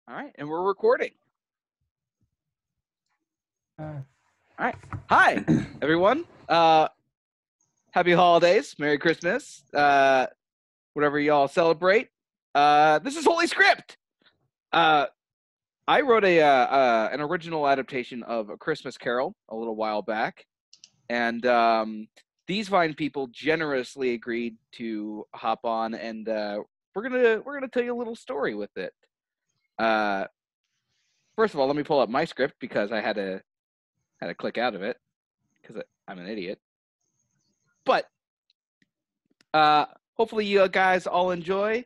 All right, and we're recording. All right. Hi, everyone. Happy holidays. Merry Christmas. Whatever y'all celebrate. This is Holy Script. I wrote an original adaptation of A Christmas Carol a little while back, and these fine people generously agreed to hop on, and we're gonna tell you a little story with it. First of all, let me pull up my script because I had to click out of it because I'm an idiot. But hopefully you guys all enjoy.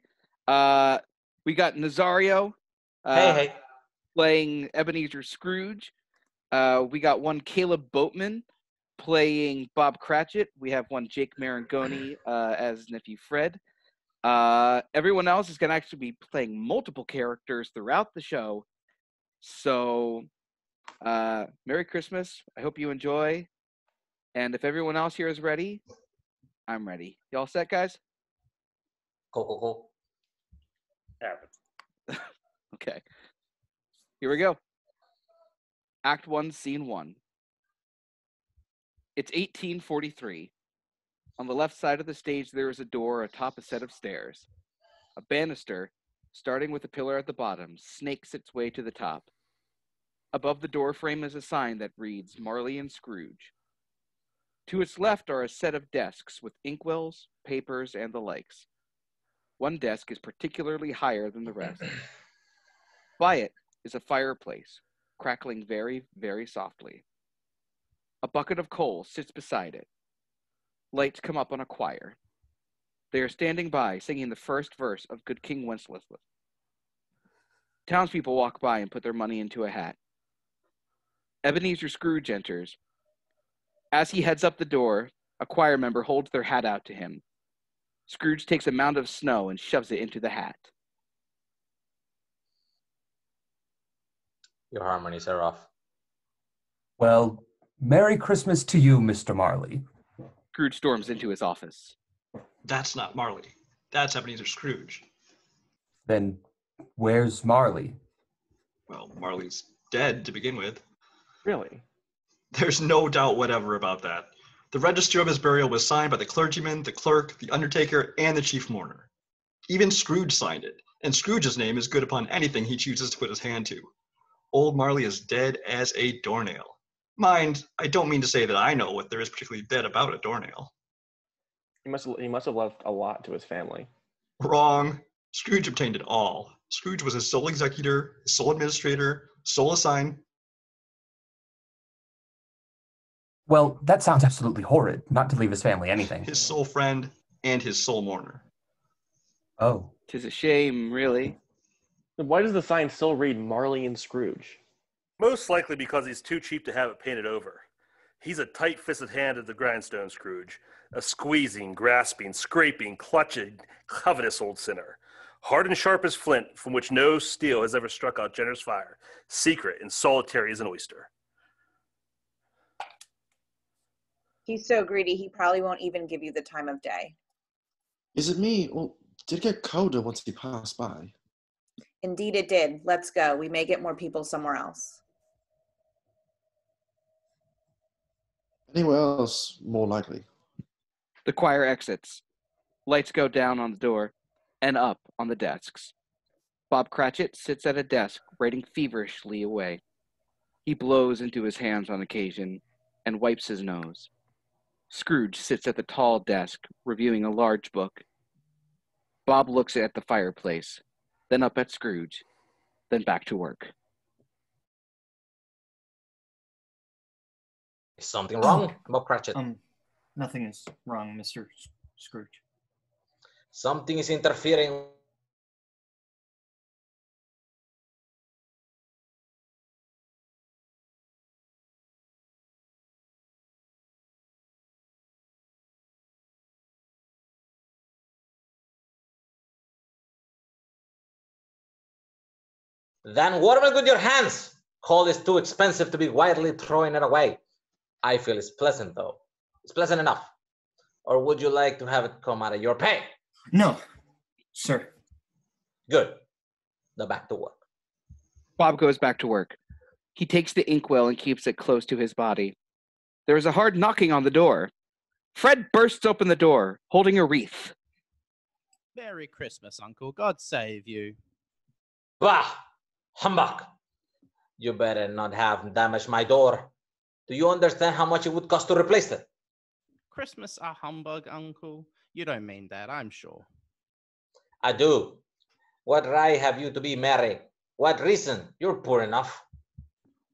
We got Nazario Hey. playing Ebenezer Scrooge. We got one Caleb Boatman playing Bob Cratchit. We have one Jake Marangoni as nephew Fred. Everyone else is going to actually be playing multiple characters throughout the show. So, Merry Christmas. I hope you enjoy. And if everyone else here is ready, I'm ready. Y'all set, guys? Go. Okay. Here we go. Act 1, Scene 1. It's 1843. On the left side of the stage, there is a door atop a set of stairs. A banister, starting with a pillar at the bottom, snakes its way to the top. Above the door frame is a sign that reads Marley and Scrooge. To its left are a set of desks with inkwells, papers, and the likes. One desk is particularly higher than the rest. By it is a fireplace, crackling very, very softly. A bucket of coal sits beside it. Lights come up on a choir. They are standing by, singing the first verse of Good King Wenceslas. Townspeople walk by and put their money into a hat. Ebenezer Scrooge enters. As he heads up the door, a choir member holds their hat out to him. Scrooge takes a mound of snow and shoves it into the hat. Your harmonies are off. Well, Merry Christmas to you, Mr. Marley. Scrooge storms into his office. That's not Marley. That's Ebenezer Scrooge. Then where's Marley? Well, Marley's dead to begin with. Really? There's no doubt whatever about that. The register of his burial was signed by the clergyman, the clerk, the undertaker, and the chief mourner. Even Scrooge signed it, and Scrooge's name is good upon anything he chooses to put his hand to. Old Marley is dead as a doornail. Mind, I don't mean to say that I know what there is particularly dead about a doornail. He must have left a lot to his family. Wrong. Scrooge obtained it all. Scrooge was his sole executor, his sole administrator, sole assign. Well, that sounds absolutely horrid, not to leave his family anything. His sole friend, and his sole mourner. Oh. 'Tis a shame, really. Why does the sign still read Marley and Scrooge? Most likely because he's too cheap to have it painted over. He's a tight-fisted hand at the grindstone, Scrooge. A squeezing, grasping, scraping, clutching, covetous old sinner. Hard and sharp as flint, from which no steel has ever struck out generous fire. Secret and solitary as an oyster. He's so greedy, he probably won't even give you the time of day. Is it me, or did it get colder once he passed by? Indeed it did. Let's go. We may get more people somewhere else. Anywhere else, more likely. The choir exits. Lights go down on the door and up on the desks. Bob Cratchit sits at a desk, writing feverishly away. He blows into his hands on occasion and wipes his nose. Scrooge sits at the tall desk, reviewing a large book. Bob looks at the fireplace, then up at Scrooge, then back to work. Is something wrong, Bob Cratchit? Nothing is wrong, Mr. Scrooge. Something is interfering. Then warm it with your hands. Coal is too expensive to be widely throwing it away. I feel it's pleasant, though. It's pleasant enough. Or would you like to have it come out of your pay? No, sir. Good. Now back to work. Bob goes back to work. He takes the inkwell and keeps it close to his body. There is a hard knocking on the door. Fred bursts open the door, holding a wreath. Merry Christmas, Uncle. God save you. Bah! Humbug! You better not have damaged my door. Do you understand how much it would cost to replace it? Christmas a humbug, Uncle? You don't mean that, I'm sure. I do. What right have you to be merry? What reason? You're poor enough.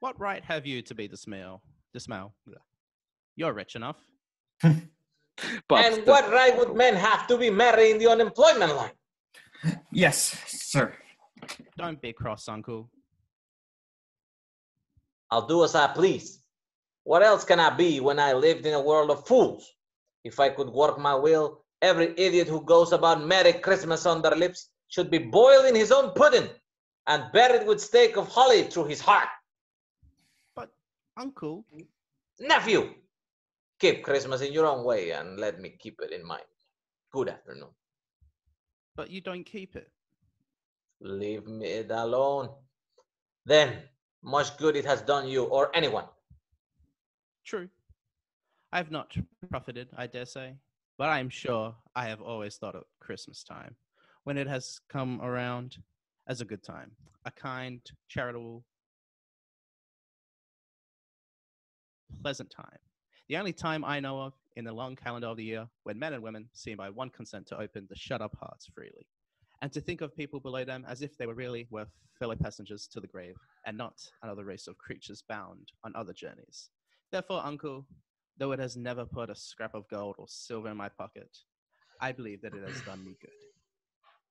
What right have you to be the smell? You're rich enough. And what right would men have to be merry in the unemployment line? Yes, sir. Don't be cross, Uncle. I'll do as I please. What else can I be when I lived in a world of fools? If I could work my will, every idiot who goes about Merry Christmas on their lips should be boiled in his own pudding and buried with stake of holly through his heart. But, Uncle... Nephew, keep Christmas in your own way and let me keep it in mine. Good afternoon. But you don't keep it. Leave me alone. Then, much good it has done you or anyone. True. I have not profited, I dare say, but I am sure I have always thought of Christmas time, when it has come around, as a good time, a kind, charitable, pleasant time. The only time I know of in the long calendar of the year when men and women seem by one consent to open the shut-up hearts freely, and to think of people below them as if they were fellow passengers to the grave, and not another race of creatures bound on other journeys. Therefore, Uncle, though it has never put a scrap of gold or silver in my pocket, I believe that it has done me good,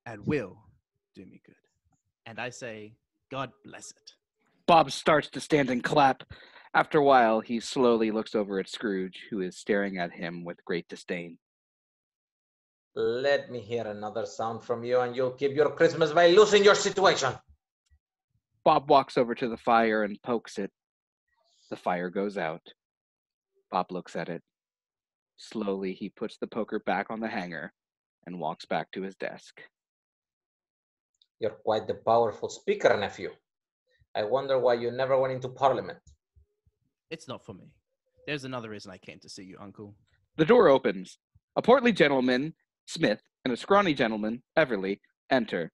and will do me good. And I say, God bless it. Bob starts to stand and clap. After a while, he slowly looks over at Scrooge, who is staring at him with great disdain. Let me hear another sound from you and you'll keep your Christmas by losing your situation. Bob walks over to the fire and pokes it. The fire goes out. Bob looks at it. Slowly, he puts the poker back on the hanger and walks back to his desk. You're quite the powerful speaker, nephew. I wonder why you never went into Parliament. It's not for me. There's another reason I came to see you, Uncle. The door opens. A portly gentleman, Smith, and a scrawny gentleman, Everly, enter.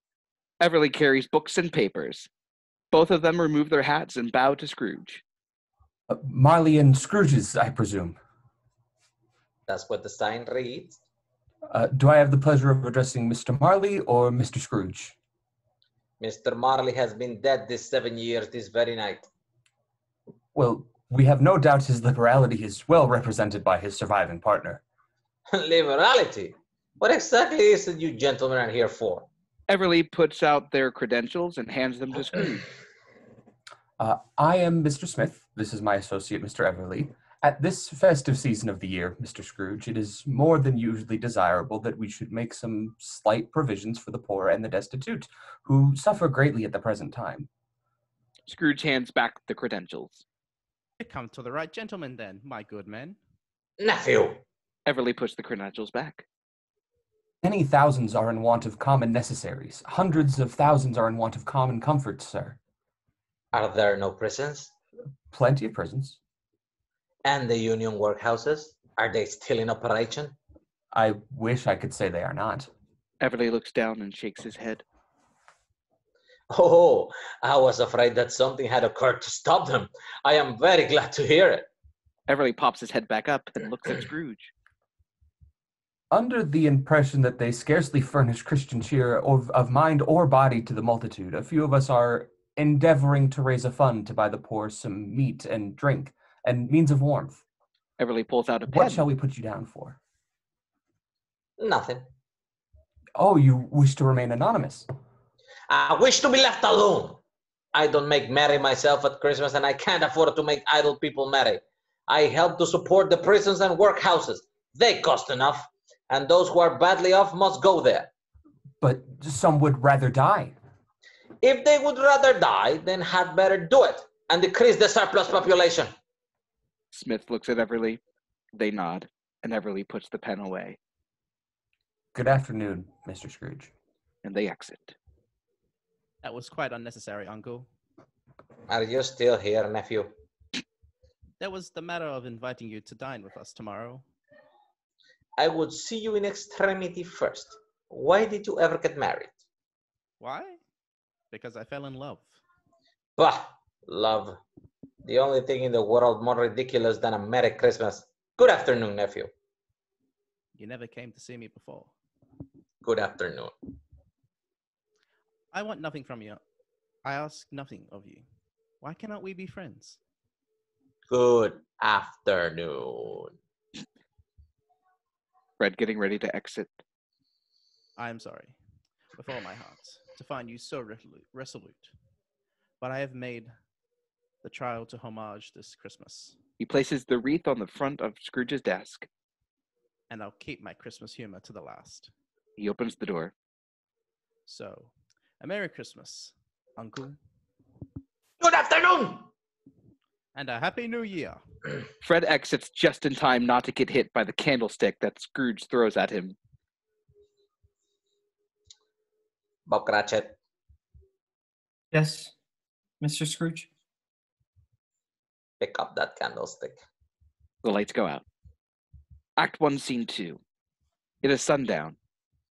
Everly carries books and papers. Both of them remove their hats and bow to Scrooge. Marley and Scrooge's, I presume. That's what the sign reads. Do I have the pleasure of addressing Mr. Marley or Mr. Scrooge? Mr. Marley has been dead this 7 years this very night. Well, we have no doubt his liberality is well represented by his surviving partner. Liberality? What exactly is it you gentlemen are here for? Everly puts out their credentials and hands them to Scrooge. I am Mr. Smith. This is my associate, Mr. Everly. At this festive season of the year, Mr. Scrooge, it is more than usually desirable that we should make some slight provisions for the poor and the destitute, who suffer greatly at the present time. Scrooge hands back the credentials. You come to the right gentleman then, my good man. Nephew! Everly puts the credentials back. Many thousands are in want of common necessaries. Hundreds of thousands are in want of common comforts, sir. Are there no prisons? Plenty of prisons. And the union workhouses? Are they still in operation? I wish I could say they are not. Everly looks down and shakes his head. Oh, I was afraid that something had occurred to stop them. I am very glad to hear it. Everly pops his head back up and looks at Scrooge. Under the impression that they scarcely furnish Christian cheer of mind or body to the multitude, a few of us are endeavoring to raise a fund to buy the poor some meat and drink and means of warmth. Everly pulls out a pen. What shall we put you down for? Nothing. Oh, you wish to remain anonymous? I wish to be left alone. I don't make merry myself at Christmas and I can't afford to make idle people merry. I help to support the prisons and workhouses. They cost enough, and those who are badly off must go there. But some would rather die. If they would rather die, then had better do it and decrease the surplus population. Smith looks at Everly. They nod, and Everly puts the pen away. Good afternoon, Mr. Scrooge. And they exit. That was quite unnecessary, Uncle. Are you still here, nephew? There was the matter of inviting you to dine with us tomorrow. I would see you in extremity first. Why did you ever get married? Why? Because I fell in love. Bah, love. The only thing in the world more ridiculous than a Merry Christmas. Good afternoon, nephew. You never came to see me before. Good afternoon. I want nothing from you. I ask nothing of you. Why cannot we be friends? Good afternoon. Fred getting ready to exit. I am sorry, with all my heart, to find you so resolute. But I have made the trial to homage this Christmas, He places the wreath on the front of Scrooge's desk. and I'll keep my Christmas humor to the last. He opens the door. So, a Merry Christmas, Uncle, Good afternoon. and a Happy New Year. Fred exits just in time not to get hit by the candlestick that Scrooge throws at him. Bob Cratchit. Yes, Mr. Scrooge? Pick up that candlestick. The lights go out. Act 1, Scene 2. It is sundown.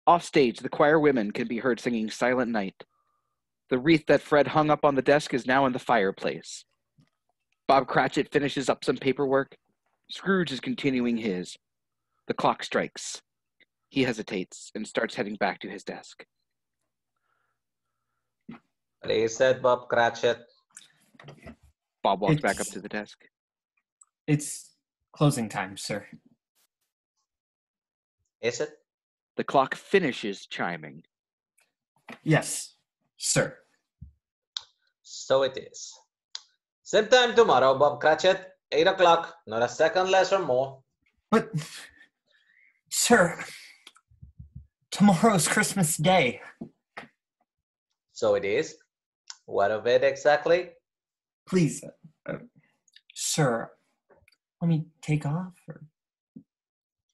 Off stage, the choir women can be heard singing Silent Night. The wreath that Fred hung up on the desk is now in the fireplace. Bob Cratchit finishes up some paperwork. Scrooge is continuing his. The clock strikes. He hesitates and starts heading back to his desk. Please said Bob Cratchit. Bob walks back up to the desk. It's closing time, sir. Is it? The clock finishes chiming. Yes, sir. So it is. Same time tomorrow, Bob Cratchit. 8 o'clock. Not a second less or more. But, sir, tomorrow's Christmas Day. So it is. What of it exactly? Please, sir, let me take off. Or...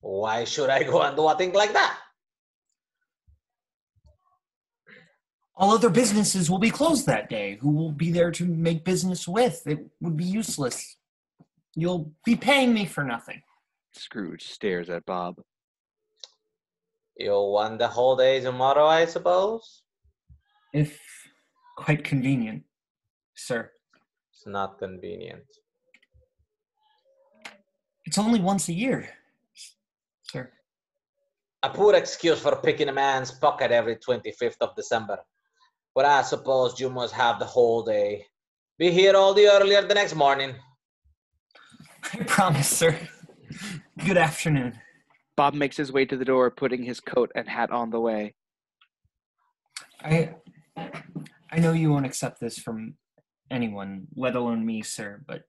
Why should I go and do a thing like that? All other businesses will be closed that day. Who will be there to make business with? It would be useless. You'll be paying me for nothing. Scrooge stares at Bob. You want the whole day tomorrow, I suppose? If quite convenient, sir. It's not convenient. It's only once a year, sir. A poor excuse for picking a man's pocket every 25th of December. But I suppose you must have the whole day. Be here all the earlier the next morning. I promise, sir. Good afternoon. Bob makes his way to the door, putting his coat and hat on the way. I know you won't accept this from anyone, let alone me, sir, but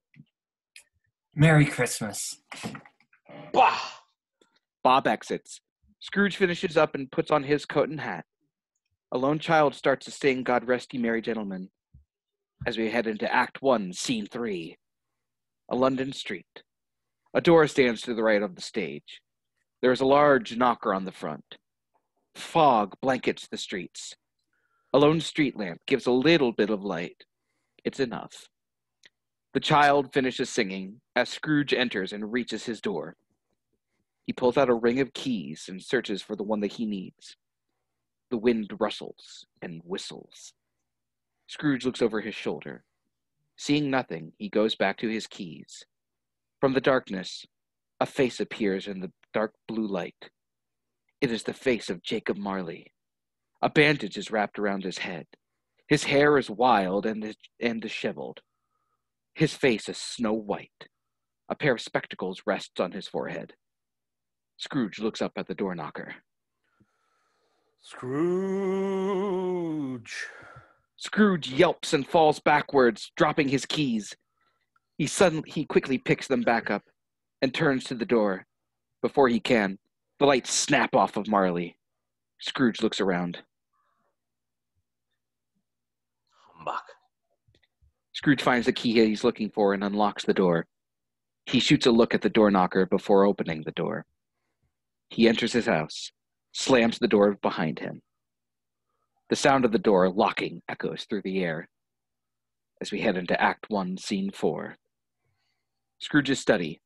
Merry Christmas. Bah! Bob exits. Scrooge finishes up and puts on his coat and hat. A lone child starts to sing God Rest Ye Merry Gentlemen as we head into Act 1, Scene 3. A London street. A door stands to the right of the stage. There is a large knocker on the front. Fog blankets the streets. A lone street lamp gives a little bit of light. It's enough. The child finishes singing as Scrooge enters and reaches his door. He pulls out a ring of keys and searches for the one that he needs. The wind rustles and whistles. Scrooge looks over his shoulder. Seeing nothing, he goes back to his keys. From the darkness, a face appears in the dark blue light. It is the face of Jacob Marley. A bandage is wrapped around his head. His hair is wild and disheveled. His face is snow white. A pair of spectacles rests on his forehead. Scrooge looks up at the door knocker. Scrooge. Scrooge yelps and falls backwards, dropping his keys. He quickly picks them back up and turns to the door. Before he can, the lights snap off of Marley. Scrooge looks around. Humbug. Scrooge finds the key he's looking for and unlocks the door. He shoots a look at the door knocker before opening the door. He enters his house, slams the door behind him. The sound of the door locking echoes through the air. as we head into Act 1, Scene 4. Scrooge's study.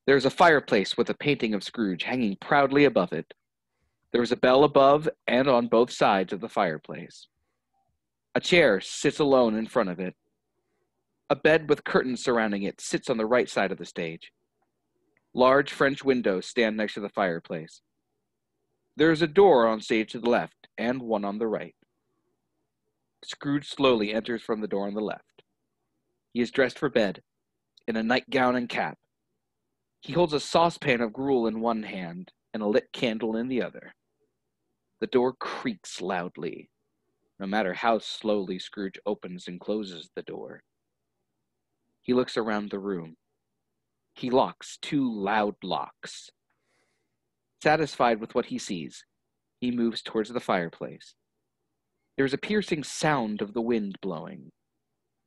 There is a fireplace with a painting of Scrooge hanging proudly above it. There is a bell above and on both sides of the fireplace. A chair sits alone in front of it. A bed with curtains surrounding it sits on the right side of the stage. Large French windows stand next to the fireplace. There is a door on stage to the left and one on the right. Scrooge slowly enters from the door on the left. He is dressed for bed, in a nightgown and cap. He holds a saucepan of gruel in one hand and a lit candle in the other. The door creaks loudly, no matter how slowly Scrooge opens and closes the door. He looks around the room. He locks 2 loud locks. Satisfied with what he sees, he moves towards the fireplace. There is a piercing sound of the wind blowing.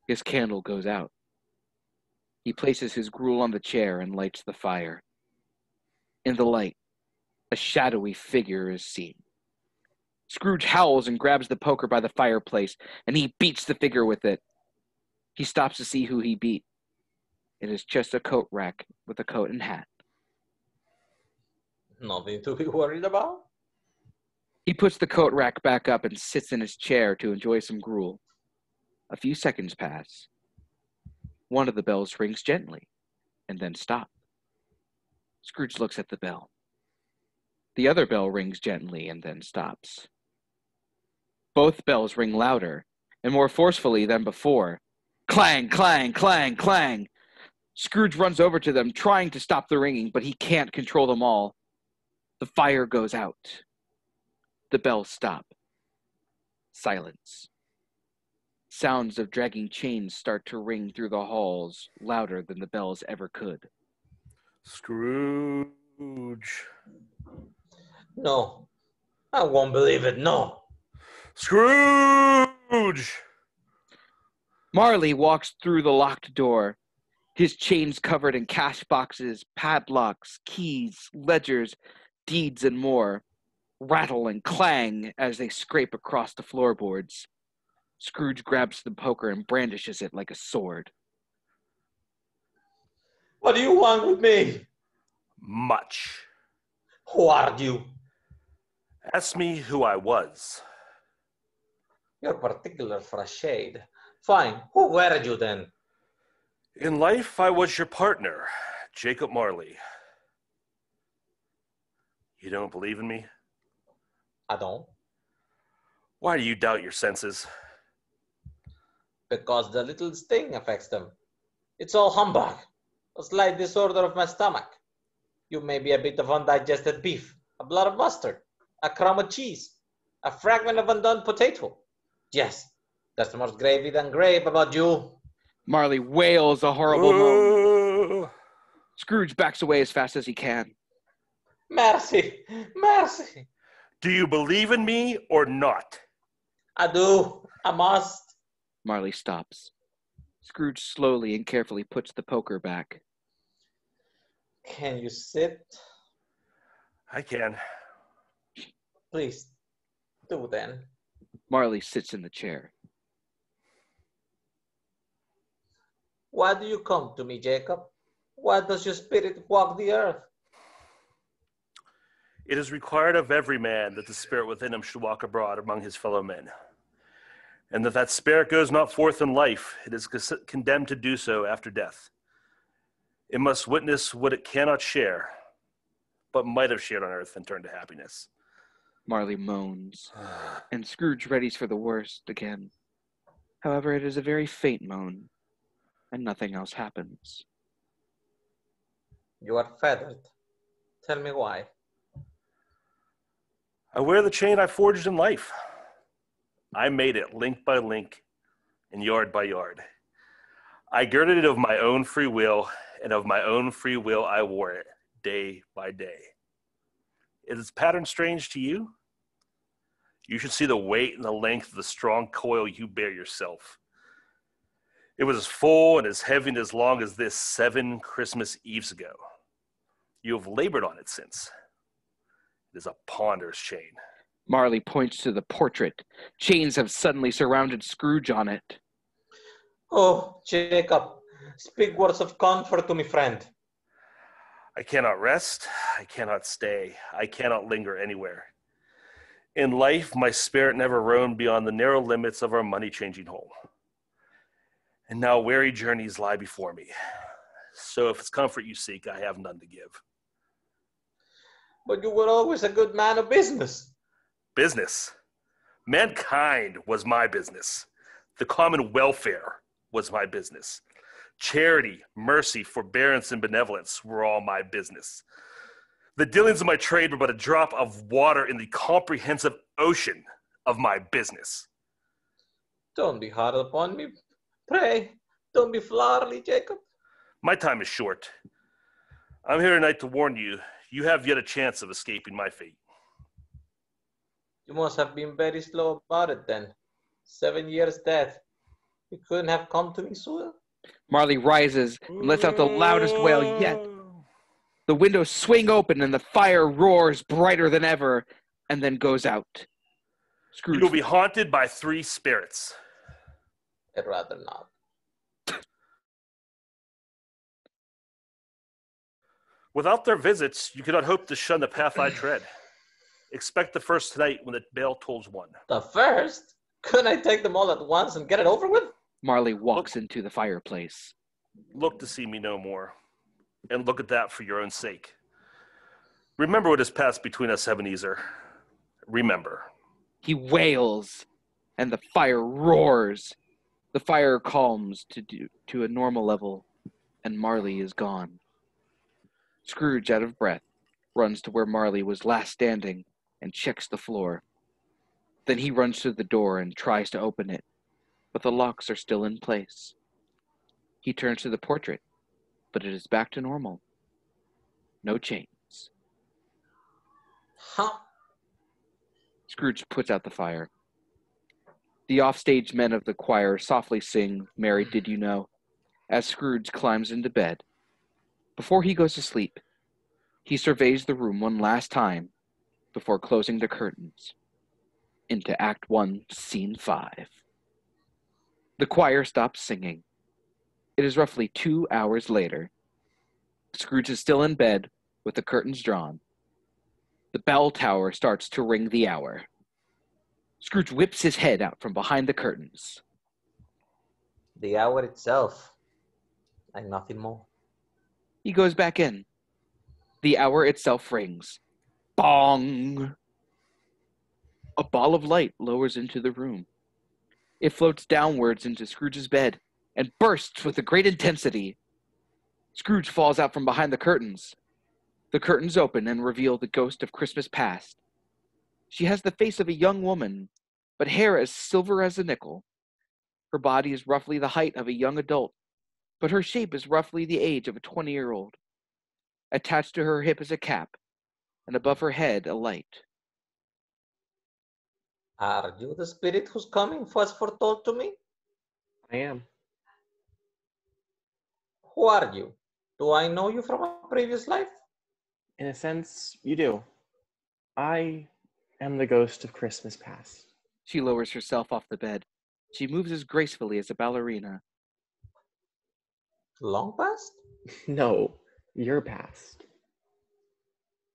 His candle goes out. He places his gruel on the chair and lights the fire. In the light, a shadowy figure is seen. Scrooge howls and grabs the poker by the fireplace, and he beats the figure with it. He stops to see who he beat. It is just a coat rack with a coat and hat. Nothing to be worried about. He puts the coat rack back up and sits in his chair to enjoy some gruel. A few seconds pass. One of the bells rings gently, and then stops. Scrooge looks at the bell. The other bell rings gently and then stops. Both bells ring louder and more forcefully than before. Clang, clang, clang, clang. Scrooge runs over to them, trying to stop the ringing, but he can't control them all. The fire goes out. The bells stop. Silence. Sounds of dragging chains start to ring through the halls, louder than the bells ever could. Scrooge. No, I won't believe it, no. Scrooge! Marley walks through the locked door, his chains covered in cash boxes, padlocks, keys, ledgers, deeds, and more, rattle and clang as they scrape across the floorboards. Scrooge grabs the poker and brandishes it like a sword. What do you want with me? Much. Who are you? Ask me who I was. You're particular for a shade. Fine, who were you then? In life, I was your partner, Jacob Marley. You don't believe in me? I don't. Why do you doubt your senses? Because the little sting affects them. It's all humbug. A slight disorder of my stomach. You may be a bit of undigested beef, a blot of mustard, a crumb of cheese, a fragment of undone potato. Yes, there's more gravy than grape about you. Marley wails a horrible moan. Scrooge backs away as fast as he can. Mercy, mercy. Do you believe in me or not? I do. I must. Marley stops. Scrooge slowly and carefully puts the poker back. Can you sit? I can. Please, do then. Marley sits in the chair. Why do you come to me, Jacob? Why does your spirit walk the earth? It is required of every man that the spirit within him should walk abroad among his fellow men. And that spirit goes not forth in life, it is condemned to do so after death. It must witness what it cannot share, but might have shared on earth and turned to happiness. Marley moans, and Scrooge readies for the worst again. However, it is a very faint moan, and nothing else happens. You are feathered. Tell me why. I wear the chain I forged in life. I made it link by link and yard by yard. I girded it of my own free will, and of my own free will I wore it day by day. Is its pattern strange to you? You should see the weight and the length of the strong coil you bear yourself. It was as full and as heavy and as long as this 7 Christmas Eves ago. You have labored on it since. It is a ponderous chain. Marley points to the portrait. Chains have suddenly surrounded Scrooge on it. Oh, Jacob, speak words of comfort to me, friend. I cannot rest. I cannot stay. I cannot linger anywhere. In life, my spirit never roamed beyond the narrow limits of our money-changing home. And now weary journeys lie before me. So if it's comfort you seek, I have none to give. But you were always a good man of business. Business. Mankind was my business. The common welfare was my business. Charity, mercy, forbearance, and benevolence were all my business. The dealings of my trade were but a drop of water in the comprehensive ocean of my business. Don't be hard upon me. Pray, don't be flowery, Jacob. My time is short. I'm here tonight to warn you, you have yet a chance of escaping my fate. You must have been very slow about it then. 7 years dead. You couldn't have come to me sooner. Marley rises and lets out the loudest wail yet. The windows swing open and the fire roars brighter than ever and then goes out. Scrooge. You will be haunted by 3 spirits. I'd rather not. Without their visits, you cannot hope to shun the path I tread. Expect the first tonight when the bell tolls 1. The first? Couldn't I take them all at once and get it over with? Marley walks into the fireplace. Look to see me no more, and look at that for your own sake. Remember what has passed between us, Ebenezer. Remember. He wails, and the fire roars. The fire calms to a normal level, and Marley is gone. Scrooge, out of breath, runs to where Marley was last standing and checks the floor. Then he runs to the door and tries to open it, but the locks are still in place. He turns to the portrait, but it is back to normal. No chains. Huh? Scrooge puts out the fire. The offstage men of the choir softly sing, "Mary, Did You Know?" as Scrooge climbs into bed. Before he goes to sleep, he surveys the room one last time before closing the curtains into Act 1, Scene 5. The choir stops singing. It is roughly 2 hours later. Scrooge is still in bed with the curtains drawn. The bell tower starts to ring the hour. Scrooge whips his head out from behind the curtains. The hour itself, and nothing more. He goes back in. The hour itself rings. Bong! A ball of light lowers into the room. It floats downwards into Scrooge's bed and bursts with a great intensity. Scrooge falls out from behind the curtains. The curtains open and reveal the ghost of Christmas past. She has the face of a young woman, but hair as silver as a nickel. Her body is roughly the height of a young adult, but her shape is roughly the age of a 20-year-old. Attached to her hip is a cap, and above her head a light. Are you the spirit whose coming was foretold to me? I am. Who are you? Do I know you from a previous life? In a sense, you do. I am the ghost of Christmas past. She lowers herself off the bed. She moves as gracefully as a ballerina. Long past? No, your past.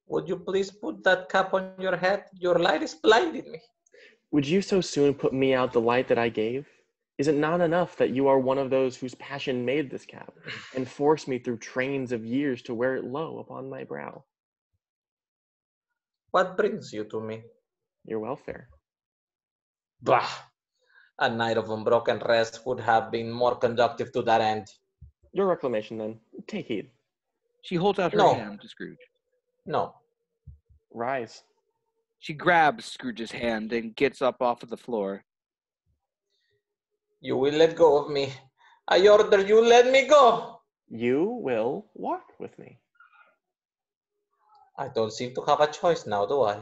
Would you please put that cap on your head? Your light is blinding me. Would you so soon put me out the light that I gave? Is it not enough that you are one of those whose passion made this cap and forced me through trains of years to wear it low upon my brow? What brings you to me? Your welfare. Bah! A night of unbroken rest would have been more conductive to that end. Your reclamation, then. Take heed. She holds out her No. hand to Scrooge. No. Rise. She grabs Scrooge's hand and gets up off of the floor. You will let go of me. I order you let me go. You will walk with me. I don't seem to have a choice now, do I?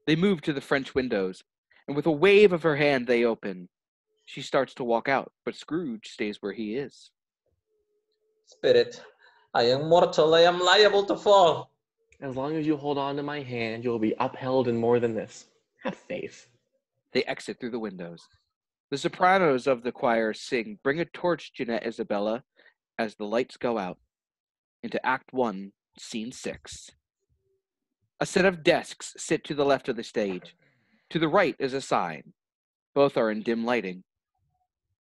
They move to the French windows, and with a wave of her hand they open. She starts to walk out, but Scrooge stays where he is. Spirit, I am mortal. I am liable to fall. As long as you hold on to my hand, you will be upheld in more than this. Have faith. They exit through the windows. The sopranos of the choir sing "Bring a Torch, Jeanette Isabella" as the lights go out. Into Act 1, Scene 6. A set of desks sit to the left of the stage. To the right is a sign. Both are in dim lighting.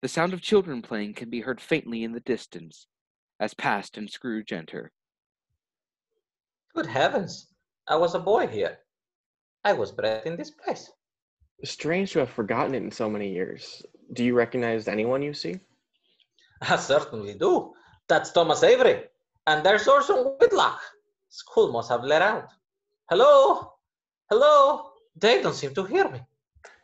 The sound of children playing can be heard faintly in the distance as Past and Scrooge enter. Good heavens, I was a boy here. I was bred in this place. Strange to have forgotten it in so many years. Do you recognize anyone you see? I certainly do. That's Thomas Avery. And there's Orson Whitlock. School must have let out. Hello? Hello? They don't seem to hear me.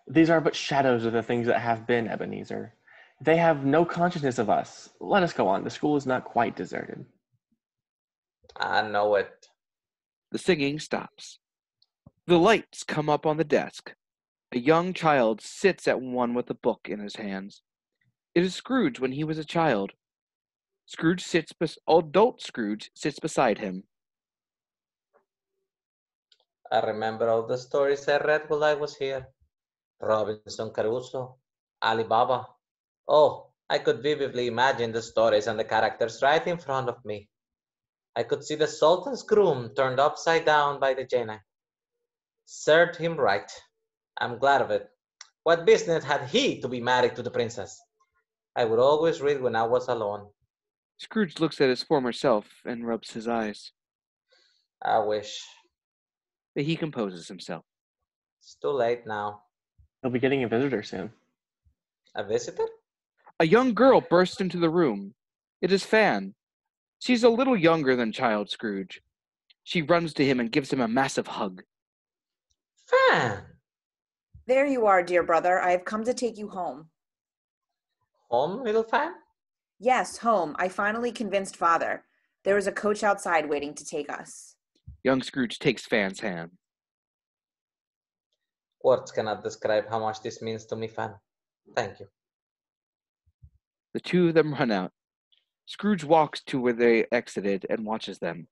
These are but shadows of the things that have been, Ebenezer. They have no consciousness of us. Let us go on. The school is not quite deserted. I know it. The singing stops. The lights come up on the desk. A young child sits at one with a book in his hands. It is Scrooge when he was a child. Adult Scrooge sits beside him. I remember all the stories I read while I was here. Robinson Crusoe, Ali Baba. Oh, I could vividly imagine the stories and the characters right in front of me. I could see the Sultan's groom turned upside down by the Jinnah. Served him right. I'm glad of it. What business had he to be married to the princess? I would always read when I was alone. Scrooge looks at his former self and rubs his eyes. I wish. But he composes himself. It's too late now. He'll be getting a visitor soon. A visitor? A young girl bursts into the room. It is Fan. She's a little younger than Child Scrooge. She runs to him and gives him a massive hug. Fan! There you are, dear brother. I have come to take you home. Home, little Fan? Yes, home. I finally convinced Father. There is a coach outside waiting to take us. Young Scrooge takes Fan's hand. Words cannot describe how much this means to me, Fan. Thank you. The two of them run out. Scrooge walks to where they exited and watches them.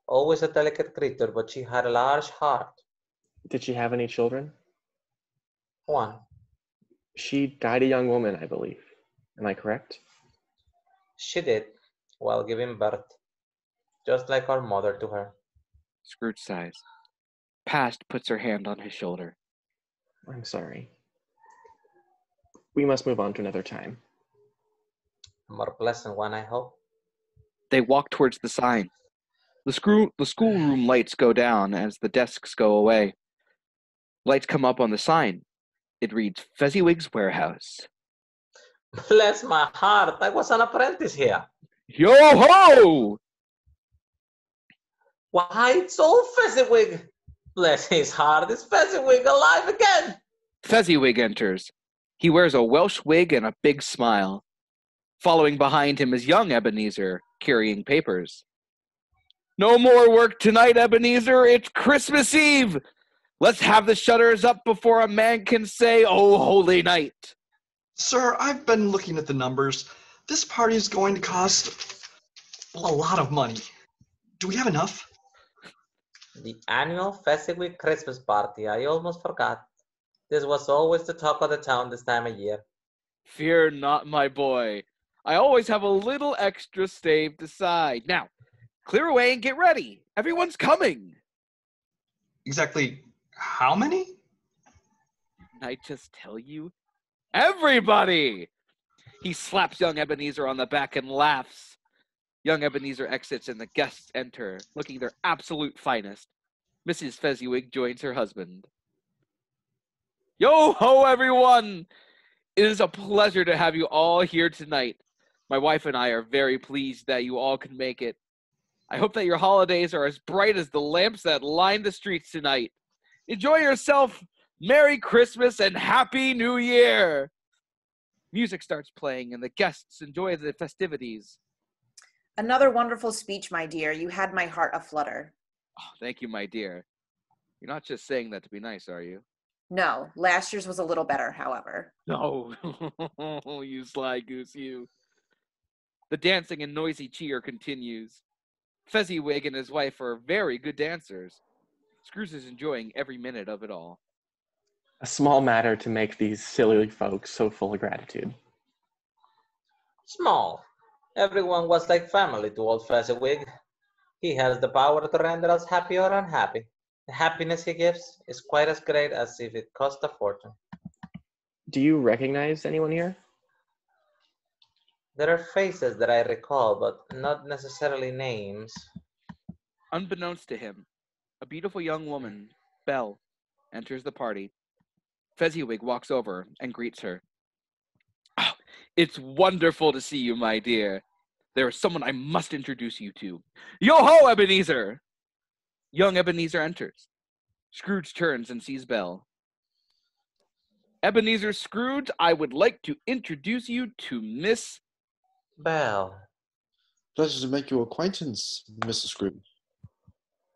Always a delicate creature, but she had a large heart. Did she have any children? One. She died a young woman, I believe. Am I correct? She did, while giving birth. Just like our mother to her. Scrooge sighs. Past puts her hand on his shoulder. I'm sorry. We must move on to another time. A more pleasant one, I hope. They walk towards the sign. The schoolroom lights go down as the desks go away. Lights come up on the sign. It reads Fezziwig's Warehouse. Bless my heart, I was an apprentice here. Yo-ho! Why, it's old Fezziwig. Bless his heart, is Fezziwig alive again? Fezziwig enters. He wears a Welsh wig and a big smile. Following behind him is young Ebenezer, carrying papers. No more work tonight, Ebenezer. It's Christmas Eve. Let's have the shutters up before a man can say, "Oh, holy night." Sir, I've been looking at the numbers. This party is going to cost a lot of money. Do we have enough? The annual Fezziwig Christmas party, I almost forgot. This was always the talk of the town this time of year. Fear not, my boy. I always have a little extra saved aside. Now, clear away and get ready. Everyone's coming. Exactly how many? Can I just tell you? Everybody! He slaps young Ebenezer on the back and laughs. Young Ebenezer exits and the guests enter, looking their absolute finest. Mrs. Fezziwig joins her husband. Yo-ho, everyone! It is a pleasure to have you all here tonight. My wife and I are very pleased that you all can make it. I hope that your holidays are as bright as the lamps that line the streets tonight. Enjoy yourself. Merry Christmas and Happy New Year. Music starts playing and the guests enjoy the festivities. Another wonderful speech, my dear. You had my heart aflutter. Oh, thank you, my dear. You're not just saying that to be nice, are you? No, last year's was a little better, however. No, you sly goose, you. The dancing and noisy cheer continues. Fezziwig and his wife are very good dancers. Scrooge is enjoying every minute of it all. A small matter to make these silly folks so full of gratitude. Small. Everyone was like family to old Fezziwig. He has the power to render us happy or unhappy. The happiness he gives is quite as great as if it cost a fortune. Do you recognize anyone here? There are faces that I recall, but not necessarily names. Unbeknownst to him, a beautiful young woman, Belle, enters the party. Fezziwig walks over and greets her. Oh, it's wonderful to see you, my dear. There is someone I must introduce you to. Yo-ho, Ebenezer! Young Ebenezer enters. Scrooge turns and sees Belle. Ebenezer Scrooge, I would like to introduce you to Miss Belle. Pleasure to make your acquaintance, Mr. Scrooge.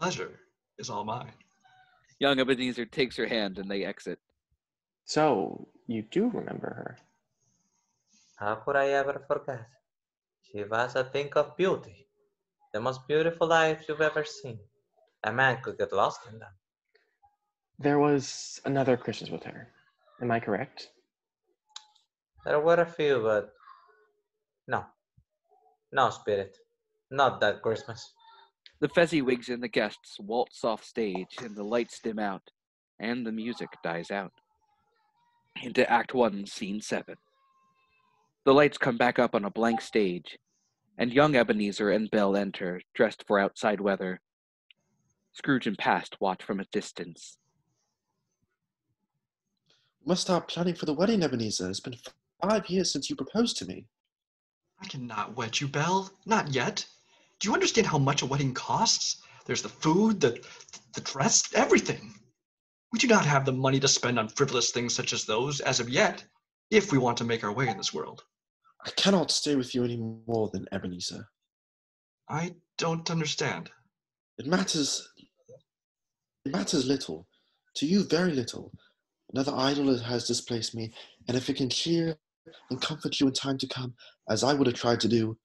Pleasure is all mine. Young Ebenezer takes her hand and they exit. So, you do remember her. How could I ever forget? She was a thing of beauty. The most beautiful eyes you've ever seen. A man could get lost in them. There was another Christmas with her. Am I correct? There were a few, but no. No, Spirit. Not that Christmas. The Fezziwigs and the guests waltz off stage, and the lights dim out, and the music dies out. Into Act 1, Scene 7. The lights come back up on a blank stage, and young Ebenezer and Belle enter, dressed for outside weather. Scrooge and Past watch from a distance. We must start planning for the wedding, Ebenezer. It's been 5 years since you proposed to me. I cannot wed you, Belle. Not yet. Do you understand how much a wedding costs? There's the food, the dress, everything. We do not have the money to spend on frivolous things such as those as of yet, if we want to make our way in this world. I cannot stay with you any more than Ebenezer. I don't understand. It matters little. To you, very little. Another idol has displaced me, and if it can cheer and comfort you in time to come, as I would have tried to do,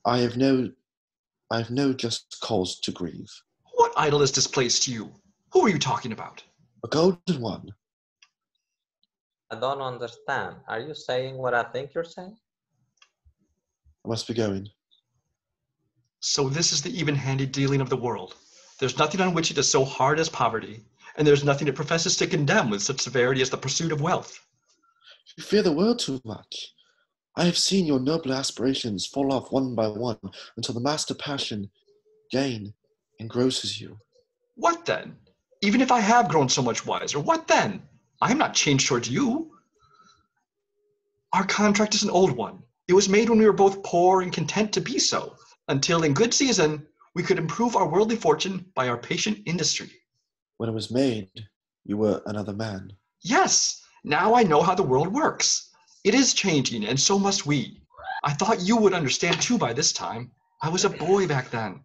I have no just cause to grieve. What idol has displaced you? Who are you talking about? A golden one. I don't understand. Are you saying what I think you're saying? I must be going. So this is the even-handed dealing of the world. There's nothing on which it is so hard as poverty, and there's nothing it professes to condemn with such severity as the pursuit of wealth. You fear the world too much. I have seen your noble aspirations fall off one by one until the master passion, gain, engrosses you. What then? Even if I have grown so much wiser, what then? I am not changed towards you. Our contract is an old one. It was made when we were both poor and content to be so, until in good season we could improve our worldly fortune by our patient industry. When it was made, you were another man. Yes, now I know how the world works. It is changing, and so must we. I thought you would understand too by this time. I was a boy back then.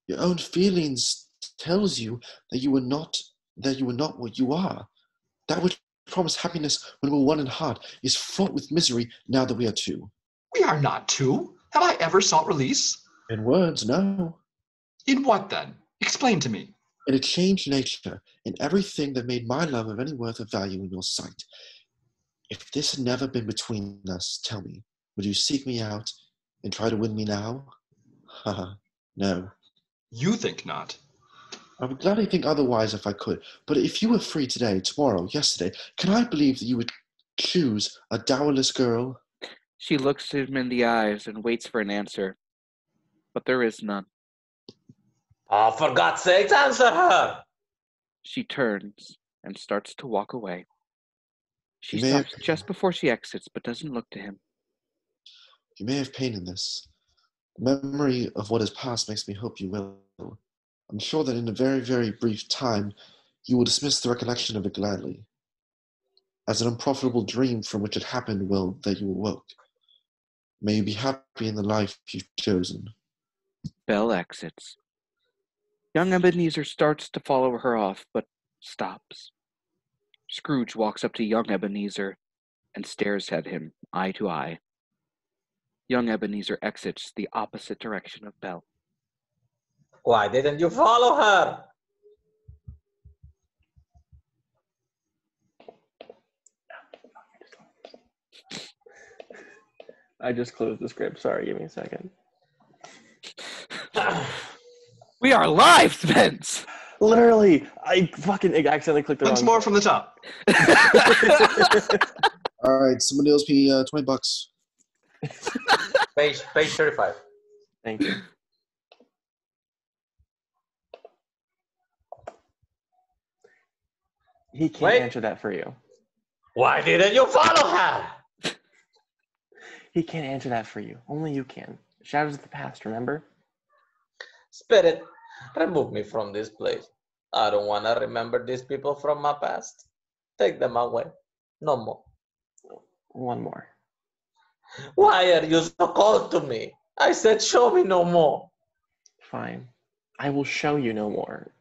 Your own feelings tells you that you were not what you are. That which promised happiness when we were one in heart is fraught with misery now that we are two. We are not two. Have I ever sought release? In words, no. In what then? Explain to me. In a changed nature, in everything that made my love of any worth of value in your sight. If this had never been between us, tell me, would you seek me out and try to win me now? Haha, no. You think not. I would gladly think otherwise if I could, but if you were free today, tomorrow, yesterday, can I believe that you would choose a dowerless girl? She looks him in the eyes and waits for an answer, but there is none. Oh, for God's sake, answer her! She turns and starts to walk away. She You may have- stops just before she exits, but doesn't look to him. You may have pain in this. The memory of what has passed makes me hope you will. I'm sure that in a very, very brief time, you will dismiss the recollection of it gladly, as an unprofitable dream from which it happened will that you awoke. May you be happy in the life you've chosen. Belle exits. Young Ebenezer starts to follow her off, but stops. Scrooge walks up to young Ebenezer and stares at him, eye to eye. Young Ebenezer exits the opposite direction of Belle. Why didn't you follow her? I just closed the script. Sorry, give me a second. We are live, Spence! Literally, I fucking accidentally clicked the wrong Once more from the top. All right, somebody else pay $20. Page 35. Thank you. He can't Wait. answer that for you. Why didn't you follow her? He can't answer that for you. Only you can. Shadows of the past, remember? Spirit, remove me from this place. I don't want to remember these people from my past. Take them away. No more. One more. Why are you so cold to me? I said show me no more. Fine. I will show you no more.